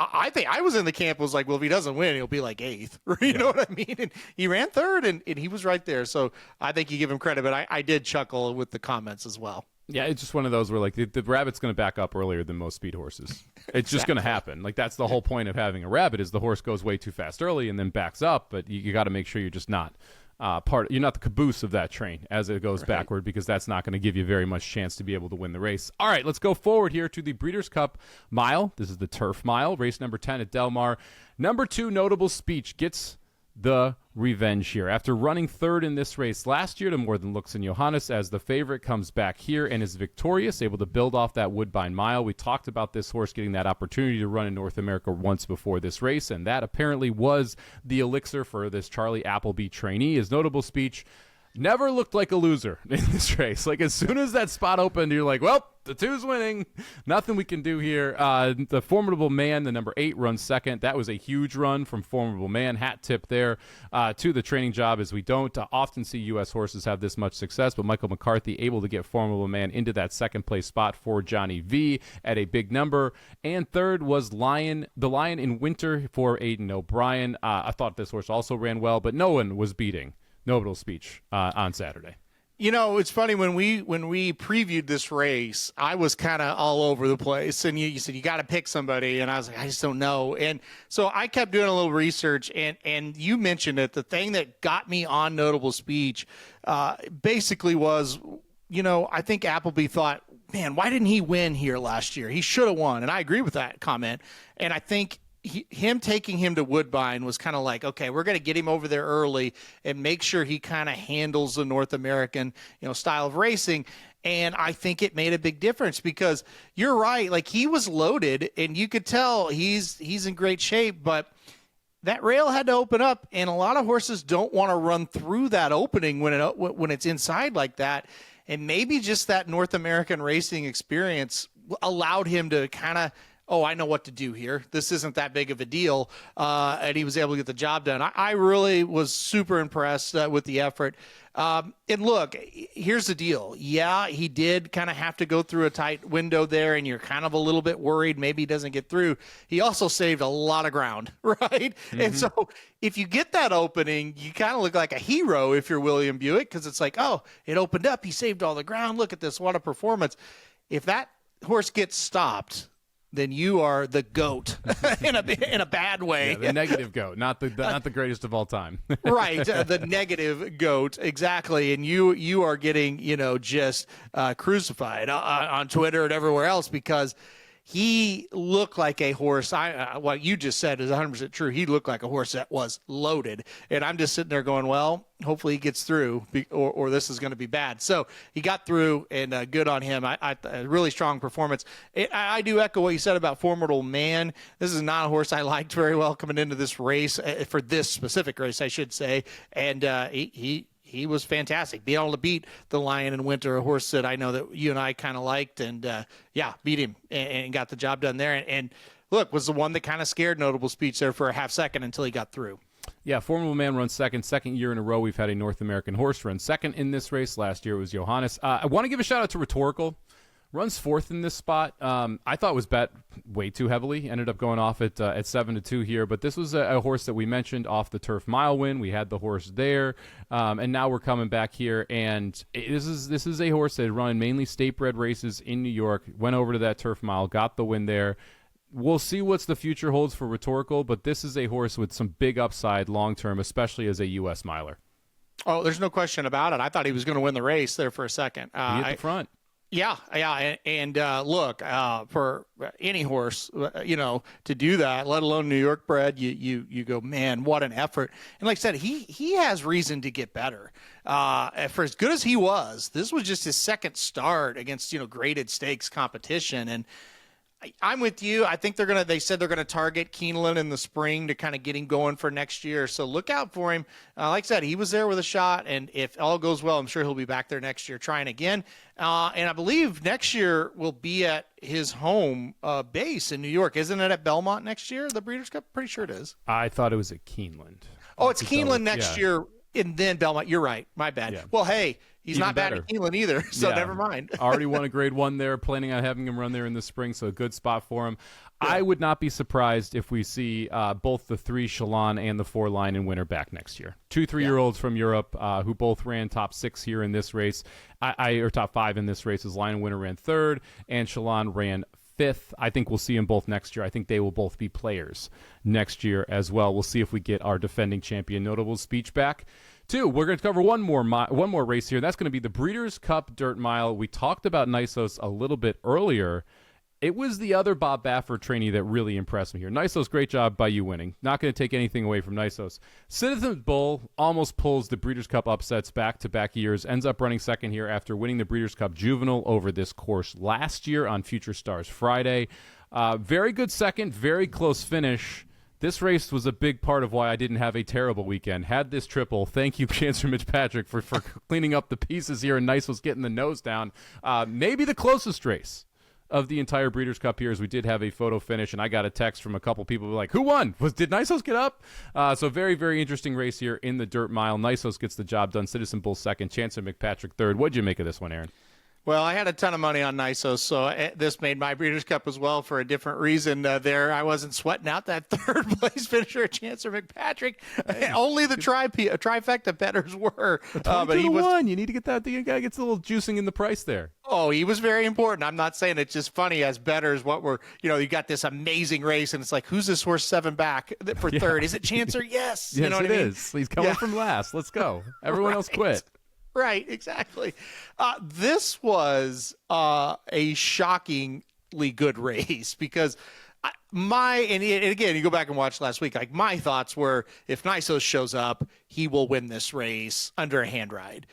I think I was in the camp was like, well, if he doesn't win, he'll be like eighth. You know what I mean? And he ran third, and he was right there. So I think you give him credit, but I did chuckle with the comments as well. Yeah, it's just one of those where, like, the rabbit's going to back up earlier than most speed horses. It's just going to happen. Like, that's the whole point of having a rabbit, is the horse goes way too fast early and then backs up, but you got to make sure you're just not you're not the caboose of that train as it goes backward, because that's not going to give you very much chance to be able to win the race. All right, let's go forward here to the Breeders' Cup Mile. This is the Turf Mile, race number 10 at Del Mar. Number 2, Notable Speech, gets the revenge here. After running third in this race last year to More Than Looks and Johannes, as the favorite, comes back here and is victorious, able to build off that Woodbine Mile. We talked about this horse getting that opportunity to run in North America once before this race, and that apparently was the elixir for this Charlie Appleby trainee. His Notable Speech, never looked like a loser in this race. Like, as soon as that spot opened, you're like, well, the 2's winning. Nothing we can do here. The Formidable Man, the number 8, runs second. That was a huge run from Formidable Man. Hat tip there to the training job, as we don't often see U.S. horses have this much success. But Michael McCarthy able to get Formidable Man into that second-place spot for Johnny V at a big number. And third was the Lion in Winter for Aidan O'Brien. I thought this horse also ran well, but no one was beating Nobile Speech on Saturday. You know, it's funny, when we previewed this race, I was kind of all over the place, and you said you got to pick somebody, and I was like, I just don't know. And so I kept doing a little research, and you mentioned it. The thing that got me on Notable Speech basically was, you know, I think Appleby thought, man, why didn't he win here last year? He should have won, and I agree with that comment. And I think him taking him to Woodbine was kind of like, okay, we're going to get him over there early and make sure he kind of handles the North American, style of racing. And I think it made a big difference, because you're right. Like, he was loaded and you could tell he's in great shape, but that rail had to open up, and a lot of horses don't want to run through that opening when it's inside like that. And maybe just that North American racing experience allowed him to kind of, I know what to do here. This isn't that big of a deal. And he was able to get the job done. I really was super impressed with the effort. And look, here's the deal. Yeah, he did kind of have to go through a tight window there, and you're kind of a little bit worried maybe he doesn't get through. He also saved a lot of ground, right? Mm-hmm. And so if you get that opening, you kind of look like a hero if you're William Buick, because it's like, it opened up. He saved all the ground. Look at this. What a performance. If that horse gets stopped, then you are the GOAT in a bad way. Yeah, the negative GOAT, not the greatest of all time. Right, the negative GOAT, exactly. And you are getting just crucified on Twitter and everywhere else, because he looked like a horse. What you just said is 100% true. He looked like a horse that was loaded. And I'm just sitting there going, well, hopefully he gets through, or this is going to be bad. So he got through, and good on him. A really strong performance. I do echo what you said about Formidable Man. This is not a horse I liked very well coming into this race, for this specific race, I should say. And he was fantastic. Being able to beat the Lion in Winter, a horse that I know that you and I kind of liked, and beat him and got the job done there. And look, was the one that kind of scared Notable Speech there for a half second until he got through. Yeah, Formidable Man runs second year in a row we've had a North American horse run second in this race. Last year it was Johannes. I want to give a shout out to Rhetorical. Runs fourth in this spot. I thought was bet way too heavily. Ended up going off at 7-2 here, but this was a horse that we mentioned off the Turf Mile win. We had the horse there, and now we're coming back here. And this is a horse that had run mainly state-bred races in New York. Went over to that Turf Mile, got the win there. We'll see what's the future holds for Rhetorical, but this is a horse with some big upside long-term, especially as a U.S. miler. Oh, there's no question about it. I thought he was going to win the race there for a second. He hit the front. Yeah, and look, for any horse, to do that, let alone New York bred, you go, man, what an effort. And like I said, he has reason to get better. For as good as he was, this was just his second start against graded stakes competition, and I'm with you. I think they said they're gonna target Keeneland in the spring to kind of get him going for next year. So look out for him. Like I said, he was there with a shot, and if all goes well, I'm sure he'll be back there next year trying again. And I believe next year will be at his home base in New York. Isn't it at Belmont next year, the Breeders' Cup? Pretty sure it is. I thought it was at Keeneland. Oh, it's Keeneland next year, and then Belmont. You're right. My bad. Yeah. Well, hey, he's even not bad at Keeneland either, so never mind. Already won a grade 1 there, planning on having him run there in the spring, so a good spot for him. Yeah. I would not be surprised if we see both the 3 Shalon and the 4 Lion and Winner back next year. 2 3-year-olds from Europe who both ran top 6 here in this race, or top 5 in this race, as Lion and Winner ran 3rd and Shalon ran 5th. I think we'll see them both next year. I think they will both be players next year as well. We'll see if we get our defending champion Notable Speech back. 2, we're going to cover one more race here. That's going to be the Breeders' Cup Dirt Mile. We talked about Nysos a little bit earlier. It was the other Bob Baffert trainee that really impressed me here. Nysos, great job by you winning. Not going to take anything away from Nysos. Citizen Bull almost pulls the Breeders' Cup upsets back-to-back years. Ends up running second here after winning the Breeders' Cup Juvenile over this course last year on Future Stars Friday. Very good second, very close finish. This race was a big part of why I didn't have a terrible weekend. Had this triple, thank you, Chancellor Mitch Patrick, for cleaning up the pieces here, and Nysos getting the nose down. Maybe the closest race of the entire Breeders' Cup here, as we did have a photo finish, and I got a text from a couple people who were like, who won? Did Nysos get up? So very, very interesting race here in the dirt mile. Nysos gets the job done. Citizen Bull second, Chancellor McPatrick third. What'd you make of this one, Aaron? Well, I had a ton of money on Nysos, so this made my Breeders' Cup as well for a different reason. There, I wasn't sweating out that third place finisher, Chancellor McPatrick. Hey. Only the trifecta bettors were. But he won. You need to get that. The guy gets a little juicing in the price there. Oh, he was very important. I'm not saying it's just funny as bettors. You got this amazing race, and it's like, who's this horse 7 back for third? Is it Chancellor? Yes. Yes, you know what it I mean? is. He's coming from last. Let's go. Everyone else quit. Right, exactly. This was a shockingly good race because and again, you go back and watch last week, like my thoughts were if Nysos shows up, he will win this race under a hand ride.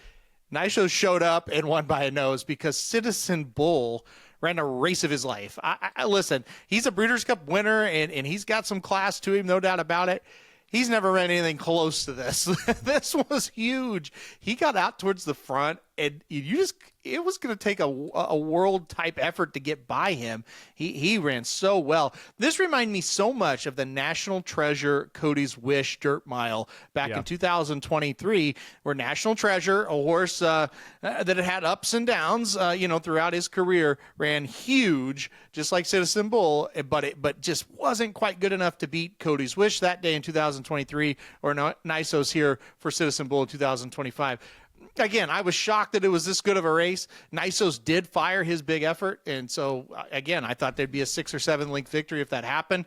Nysos showed up and won by a nose because Citizen Bull ran a race of his life. Listen, he's a Breeders' Cup winner and he's got some class to him, no doubt about it. He's never ran anything close to this. This was huge. He got out towards the front, and it was going to take a world-type effort to get by him. He ran so well. This reminded me so much of the National Treasure Cody's Wish Dirt Mile back in 2023, where National Treasure, a horse that had ups and downs, throughout his career, ran huge, just like Citizen Bull, but just wasn't quite good enough to beat Cody's Wish that day in 2023, or Nysos here for Citizen Bull in 2025. Again, I was shocked that it was this good of a race. Nysos did fire his big effort, and so, again, I thought there'd be a 6 or 7 length victory if that happened.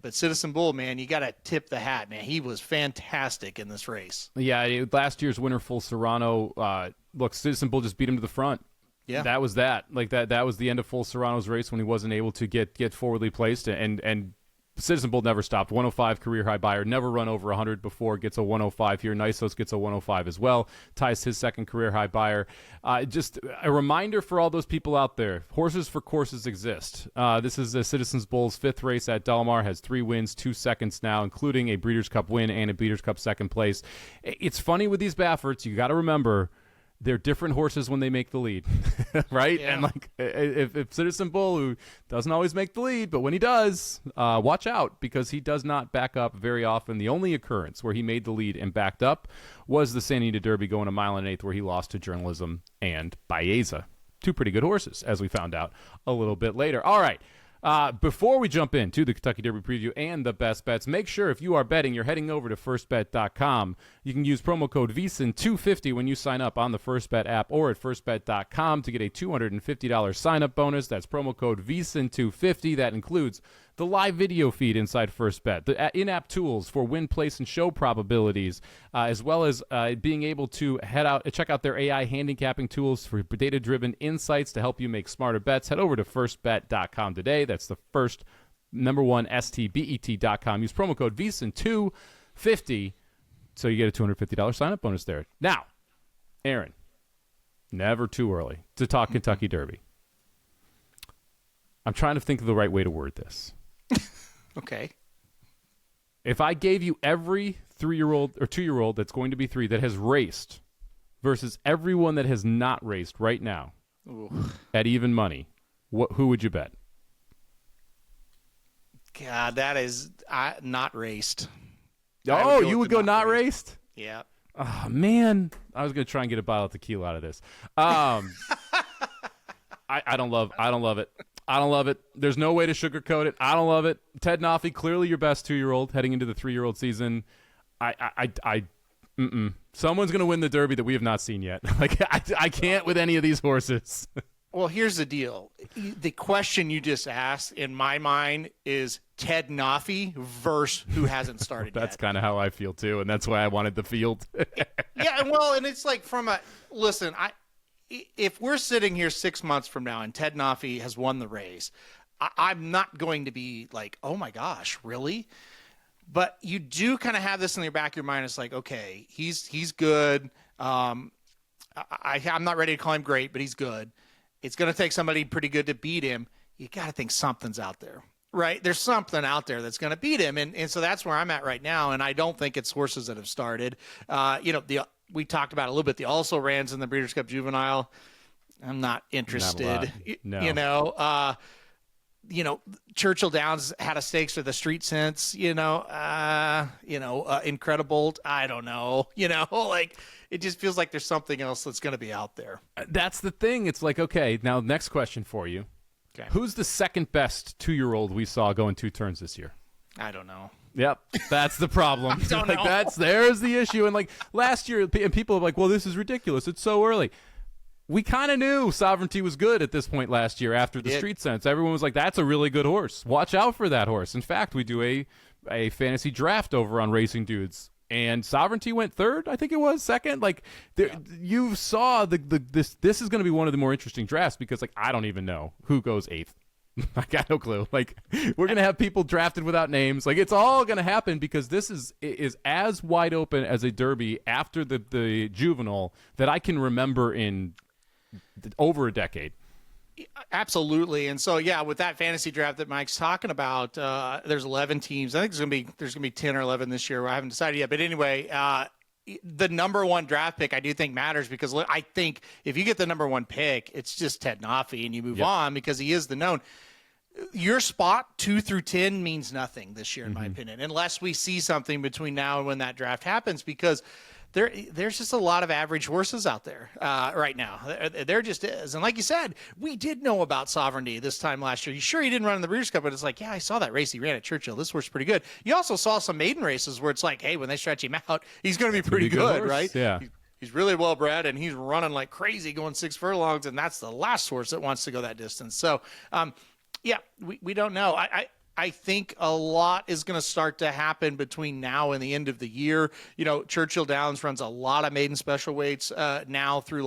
But Citizen Bull, man, you got to tip the hat, man. He was fantastic in this race. Yeah, last year's winner, Full Serrano, look, Citizen Bull just beat him to the front. Yeah, that was that. Like that was the end of Full Serrano's race when he wasn't able to get forwardly placed, and Citizen Bull never stopped. 105 career high buyer, never run over 100 before, gets a 105 here. Nysos gets a 105 as well, ties his second career high buyer. Just a reminder for all those people out there, horses for courses exist. This is Citizen Bull's 5th race at Del Mar, has 3 wins, 2 seconds now, including a Breeders' Cup win and a Breeders' Cup second place. It's funny with these Bafferts, you got to remember, they're different horses when they make the lead, right? Yeah. And like if Citizen Bull, who doesn't always make the lead, but when he does, watch out because he does not back up very often. The only occurrence where he made the lead and backed up was the Santa Anita Derby going a mile and 1/8 where he lost to Journalism and Baeza. 2 pretty good horses, as we found out a little bit later. All right. Before we jump into the Kentucky Derby preview and the best bets, make sure if you are betting, you're heading over to firstbet.com. You can use promo code VSiN250 when you sign up on the FirstBet app or at firstbet.com to get a $250 sign-up bonus. That's promo code VSiN250. That includes the live video feed inside FirstBet, the in-app tools for win, place, and show probabilities, as well as being able to check out their AI handicapping tools for data-driven insights to help you make smarter bets. Head over to firstbet.com today. That's the first number one STBET.com. Use promo code VSiN250 so you get a $250 sign-up bonus there. Now, Aaron, never too early to talk Kentucky Derby. I'm trying to think of the right way to word this. Okay. If I gave you every 3-year-old or 2-year-old that's going to be 3 that has raced versus everyone that has not raced right now at even money, who would you bet? God, that is not raced. Oh, you would go not raced? Yeah. Oh, man. I was going to try and get a bottle of tequila out of this. I don't love it. I don't love it. There's no way to sugarcoat it. I don't love it. Ted Noffey, clearly your best 2-year-old heading into the 3-year-old season. Someone's going to win the Derby that we have not seen yet. Like I can't with any of these horses. Well, here's the deal. The question you just asked, in my mind, is Ted Noffey versus who hasn't started That's yet. Kind of how I feel, too, and that's why I wanted the field. Yeah, well, and it's like listen, if we're sitting here 6 months from now and Ted Noffey has won the race, I'm not going to be like, oh, my gosh, really? But you do kind of have this in the back of your mind. It's like, okay, he's good. I'm not ready to call him great, but he's good. It's going to take somebody pretty good to beat him. You got to think something's out there. right? There's something out there that's going to beat him. And so that's where I'm at right now. And I don't think it's horses that have started. We talked about a little bit, the also rans in the Breeders' Cup Juvenile. I'm not interested. No. Churchill Downs had a stakes for the Street Sense, Incredible. I don't know, it just feels like there's something else that's going to be out there. That's the thing. It's like, okay, now next question for you. Okay. Who's the second best 2-year-old we saw going 2 turns this year? I don't know. Yep, that's the problem. Don't know. There's the issue. And like last year, and people are like, well, this is ridiculous. It's so early. We kind of knew Sovereignty was good at this point last year after the Street Sense. Everyone was like, that's a really good horse. Watch out for that horse. In fact, we do a fantasy draft over on Racing Dudes. And Sovereignty went third, I think it was, second. You saw this is going to be one of the more interesting drafts because, I don't even know who goes eighth. I got no clue. We're going to have people drafted without names. It's all going to happen because this is as wide open as a Derby after the Juvenile that I can remember in over a decade. Absolutely. And so, with that fantasy draft that Mike's talking about, there's 11 teams. I think there's going to be 10 or 11 this year. I haven't decided yet. But anyway, the number one draft pick I do think matters because I think if you get the number one pick, it's just Ted Nafi and you move on because he is the known. Your spot 2 through 10 means nothing this year, in my opinion, unless we see something between now and when that draft happens because there's just a lot of average horses out there right now. There just is. And like you said, we did know about Sovereignty this time last year. You sure he didn't run in the Breeders' Cup, but it's like, I saw that race he ran at Churchill. This horse is pretty good. You also saw some maiden races where it's like, hey, when they stretch him out, he's going to be pretty good, right? Yeah. He's really well bred and he's running like crazy going 6 furlongs, and that's the last horse that wants to go that distance. So, we don't know. I think a lot is going to start to happen between now and the end of the year. Churchill Downs runs a lot of maiden special weights now through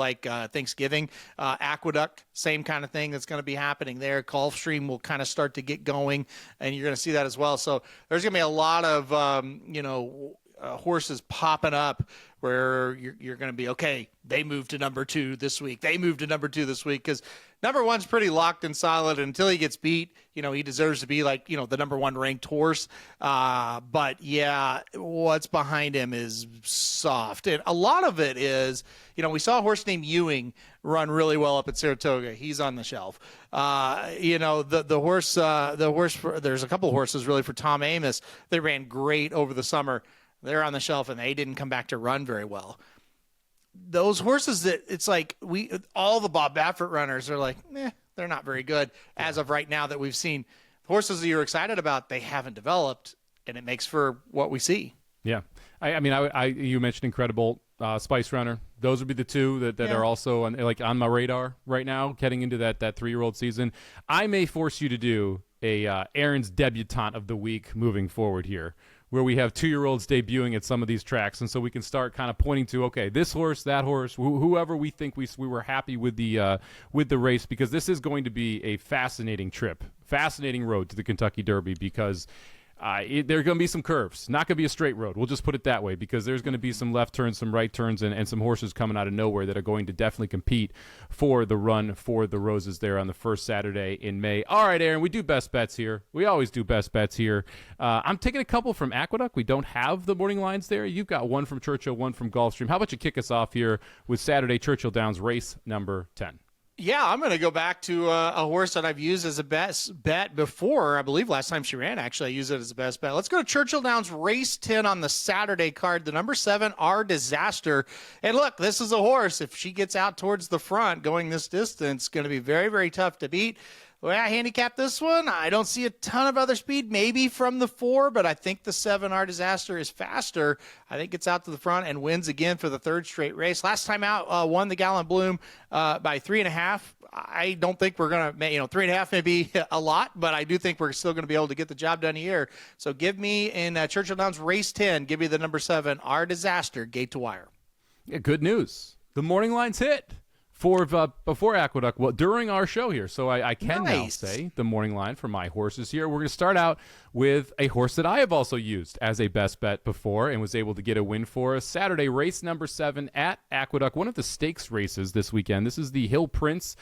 Thanksgiving. Aqueduct, same kind of thing that's going to be happening there. Gulfstream will kind of start to get going, and you're going to see that as well. So there's going to be a lot of, horses popping up where you're going to be, okay, they moved to number 2 this week. They moved to number 2 this week because number 1's pretty locked and solid until he gets beat. He deserves to be the number 1 ranked horse. But what's behind him is soft. And a lot of it is, we saw a horse named Ewing run really well up at Saratoga. He's on the shelf. The horse, there's a couple of horses really for Tom Amos. They ran great over the summer. They're on the shelf and they didn't come back to run very well. Those horses that it's like all the Bob Baffert runners are like, they're not very good as of right now that we've seen. Horses that you're excited about, they haven't developed, and it makes for what we see. Yeah. You mentioned Incredible, Spice Runner. Those would be the two that are also on my radar right now, heading into that 3-year-old season. I may force you to do a Aaron's debutante of the week moving forward here, where we have 2-year-olds debuting at some of these tracks, and so we can start kind of pointing to, okay, this horse, that horse, whoever we think we were happy with the race, because this is going to be a fascinating trip, fascinating road to the Kentucky Derby, because there are going to be some curves. Not going to be a straight road. We'll just put it that way, because there's going to be some left turns, some right turns, and some horses coming out of nowhere that are going to definitely compete for the run for the Roses there on the first Saturday in May. All right, Aaron, we do best bets here. We always do best bets here. I'm taking a couple from Aqueduct. We don't have the morning lines there. You've got one from Churchill, one from Gulfstream. How about you kick us off here with Saturday Churchill Downs race number 10? Yeah, I'm going to go back to a horse that I've used as a best bet before. I believe last time she ran, actually, I used it as a best bet. Let's go to Churchill Downs race 10 on the Saturday card. The number 7, Our Disaster. And look, this is a horse. If she gets out towards the front going this distance, going to be very, very tough to beat. The way I handicap this one, I don't see a ton of other speed, maybe from the 4, but I think the 7, Our Disaster, is faster. I think it's out to the front and wins again for the 3rd straight race. Last time out, won the Gallant Bloom by 3.5. I don't think we're going to, 3.5 may be a lot, but I do think we're still going to be able to get the job done here. So give me in Churchill Downs race 10, give me the number 7, Our Disaster, gate to wire. Yeah, good news. The morning line's hit. before Aqueduct, well, during our show here. So I can now Nice. say the morning line for my horses here. We're going to start out with a horse that I have also used as a best bet before and was able to get a win for us. Saturday, race number 7 at Aqueduct, one of the stakes races this weekend. This is the Hill Prince,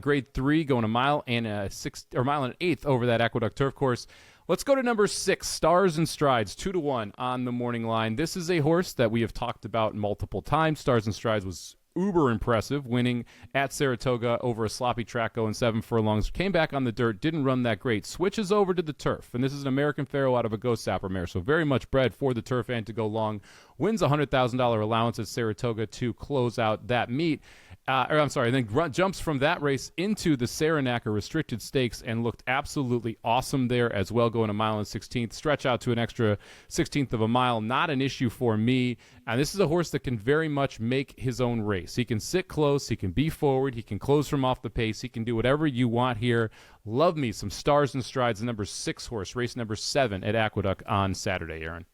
grade 3, going a mile and mile and an eighth over that Aqueduct turf course. Let's go to number 6, Stars and Strides, 2-1 on the morning line. This is a horse that we have talked about multiple times. Stars and Strides was uber impressive, winning at Saratoga over a sloppy track going 7 furlongs. Came back on the dirt, didn't run that great. Switches over to the turf, and this is an American Pharoah out of a Ghost Sapper mare, so very much bred for the turf and to go long. Wins a $100,000 allowance at Saratoga to close out that meet. Then jumps from that race into the Saranaca Restricted Stakes and looked absolutely awesome there as well, going a mile and 16th. Stretch out to an extra 16th of a mile, not an issue for me. And this is a horse that can very much make his own race. He can sit close, he can be forward, he can close from off the pace, he can do whatever you want here. Love me some Stars and Strides, the number 6 horse, race number 7 at Aqueduct on Saturday, Aaron.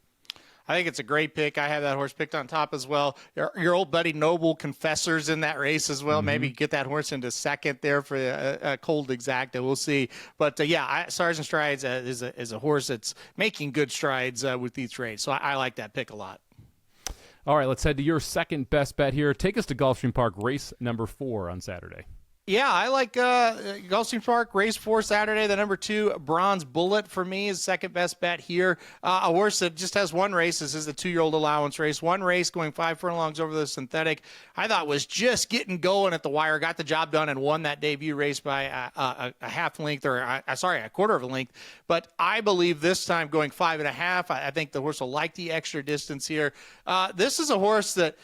I think it's a great pick. I have that horse picked on top as well. Your old buddy Noble Confessor's in that race as well. Maybe get that horse into second there for a cold exacta. We'll see. But Stars and Strides is a horse that's making good strides with each race. So I like that pick a lot. All right, let's head to your second best bet here. Take us to Gulfstream Park, race number 4 on Saturday. Yeah, I like Gulfstream Park, race 4 Saturday. The number 2, Bronze Bullet, for me is second best bet here. A horse that just has one race. This is the 2-year-old allowance race. One race going 5 furlongs over the synthetic. I thought was just getting going at the wire. Got the job done and won that debut race by a half length, or a quarter of a length. But I believe this time going 5.5. I think the horse will like the extra distance here. This is a horse that,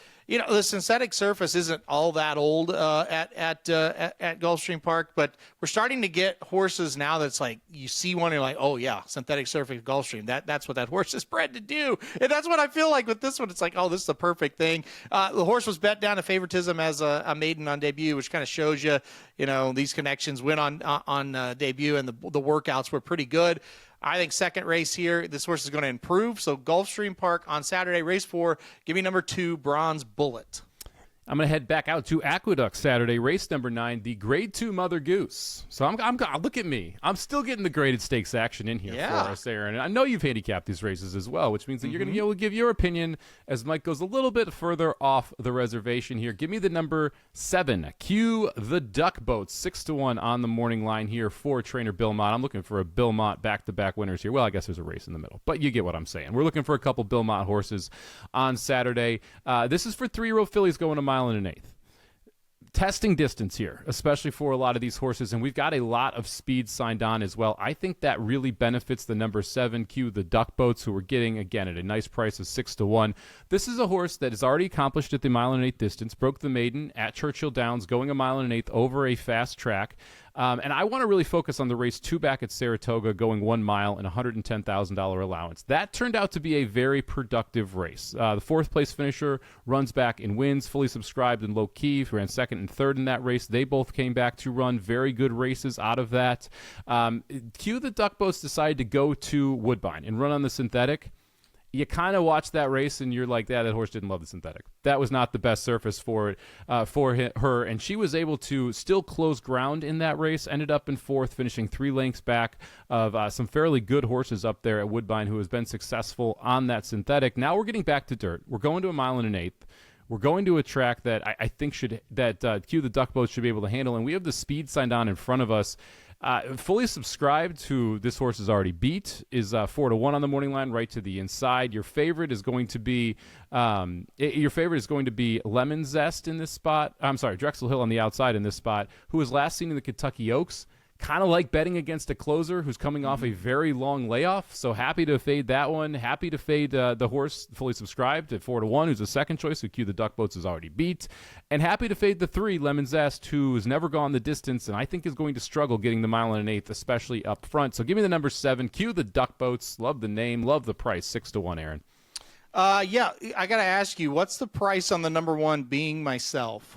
the synthetic surface isn't all that old at Gulfstream Park, but we're starting to get horses now that's like, you see one and you're like, oh yeah, synthetic surface Gulfstream. That's what that horse is bred to do. And that's what I feel like with this one. It's like, oh, this is the perfect thing. The horse was bet down to favoritism as a maiden on debut, which kind of shows you, these connections went on debut, and the workouts were pretty good. I think second race here, this horse is going to improve. So Gulfstream Park on Saturday, race 4. Give me number 2, Bronze Bullet. I'm going to head back out to Aqueduct Saturday, race number 9, the Grade 2 Mother Goose. So I'm look at me. I'm still getting the graded stakes action in here for us, Aaron. And I know you've handicapped these races as well, which means that you're going to be able to give your opinion as Mike goes a little bit further off the reservation here. Give me the number 7, Cue the Duck Boats, 6-1 on the morning line here for trainer Belmont. I'm looking for a Belmont back-to-back winners here. Well, I guess there's a race in the middle, but you get what I'm saying. We're looking for a couple Belmont horses on Saturday. This is for 3-year-old fillies going a mile and an eighth. Testing distance here, especially for a lot of these horses, and we've got a lot of speed signed on as well. I think that really benefits the number 7, Cue the Duck Boats, who we're getting, again, at a nice price of 6-1. This is a horse that has already accomplished at the mile and an eighth distance, broke the maiden at Churchill Downs, going a mile and an eighth over a fast track. And I want to really focus on the race 2 back at Saratoga, going 1 mile and $110,000 allowance. That turned out to be a very productive race. The 4th place finisher runs back and wins, fully subscribed and low key, ran 2nd and 3rd in that race. They both came back to run very good races out of that. Cue the Duck Boats decided to go to Woodbine and run on the synthetic. You kind of watch that race and you're like, that horse didn't love the synthetic. That was not the best surface for her, and she was able to still close ground in that race, ended up in 4th, finishing 3 lengths back of some fairly good horses up there at Woodbine who has been successful on that synthetic. Now we're getting back to dirt. We're going to a mile and an eighth. We're going to a track that I think Cue the Duck Boats should be able to handle, and we have the speed signed on in front of us. Fully subscribed to this horse is already beat, is 4-1 on the morning line, right to the inside. Your favorite is going to be Lemon Zest in this spot. I'm sorry, Drexel Hill on the outside in this spot, who was last seen in the Kentucky Oaks. Kind of like betting against a closer who's coming off a very long layoff. So happy to fade that one. Happy to fade the horse fully subscribed at 4-1, who's a second choice, who Cue the Duck Boats is already beat. And happy to fade the 3, Lemon Zest, who has never gone the distance and I think is going to struggle getting the mile and an eighth, especially up front. So give me the number 7, Cue the Duck Boats. Love the name, love the price, 6-1, Aaron. I got to ask you, what's the price on the number 1, Being Myself?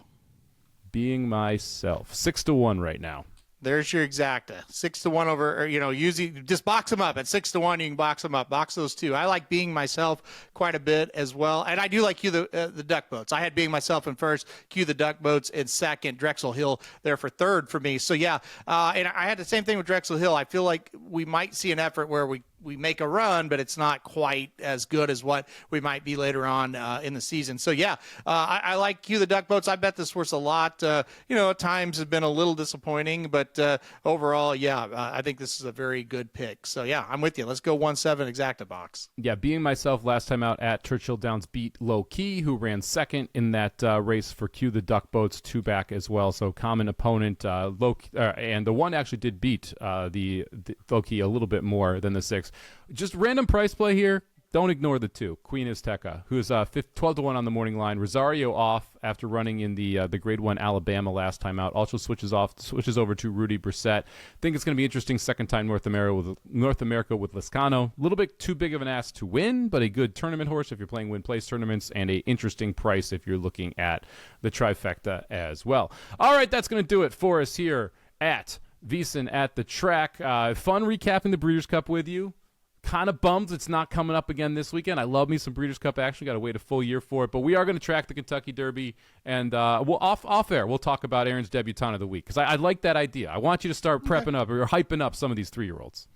Being Myself, 6-1 right now. There's your exacta. 6-1 over, or, usually just box them up at 6-1. You can box them up. Box those two. I like Being Myself quite a bit as well, and I do like the duck boats. I had Being Myself in first, Q the duck boats in second, Drexel Hill there for third for me. So yeah, and I had the same thing with Drexel Hill. I feel like we might see an effort where we make a run, but it's not quite as good as what we might be later on in the season. So yeah, I like Q the duck boats. I bet this horse a lot. At times have been a little disappointing, but overall, yeah, I think this is a very good pick. So yeah, I'm with you. Let's go 1-7 exacta box. Yeah, Being Myself last time out at Churchill Downs beat Low Key, who ran second in that race for Q the duck boats, 2-back as well. So common opponent, and the one actually did beat the Low Key a little bit more than the 6. Just random price play here. Don't ignore the 2. Queen Azteca, who is 12-1 on the morning line. Rosario off after running in the Grade 1 Alabama last time out. Also switches over to Rudy Brissett. Think it's going to be interesting second time North America with Lescano. A little bit too big of an ass to win, but a good tournament horse if you're playing win-place tournaments, and a interesting price if you're looking at the trifecta as well. All right, that's going to do it for us here at VSiN at the track. Fun recapping the Breeders' Cup with you. Kind of bummed it's not coming up again this weekend. I love me some Breeders' Cup action. Got to wait a full year for it. But we are going to track the Kentucky Derby. And we'll off air, we'll talk about Aaron's debutante of the week. Because I like that idea. I want you to start prepping up or hyping up some of these 3-year-olds.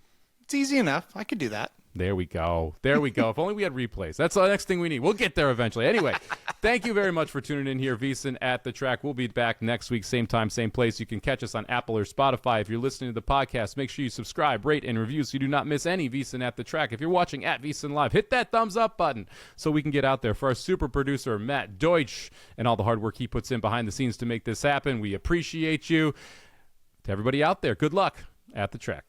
It's easy enough. I could do that. There we go. If only we had replays. That's the next thing we need. We'll get there eventually. Anyway, thank you very much for tuning in here. VSiN at the track. We'll be back next week, same time, same place. You can catch us on Apple or Spotify. If you're listening to the podcast, make sure you subscribe, rate, and review so you do not miss any VSiN at the track. If you're watching at VSiN Live, hit that thumbs up button so we can get out there. For our super producer, Matt Deutsch, and all the hard work he puts in behind the scenes to make this happen, we appreciate you. To everybody out there, good luck at the track.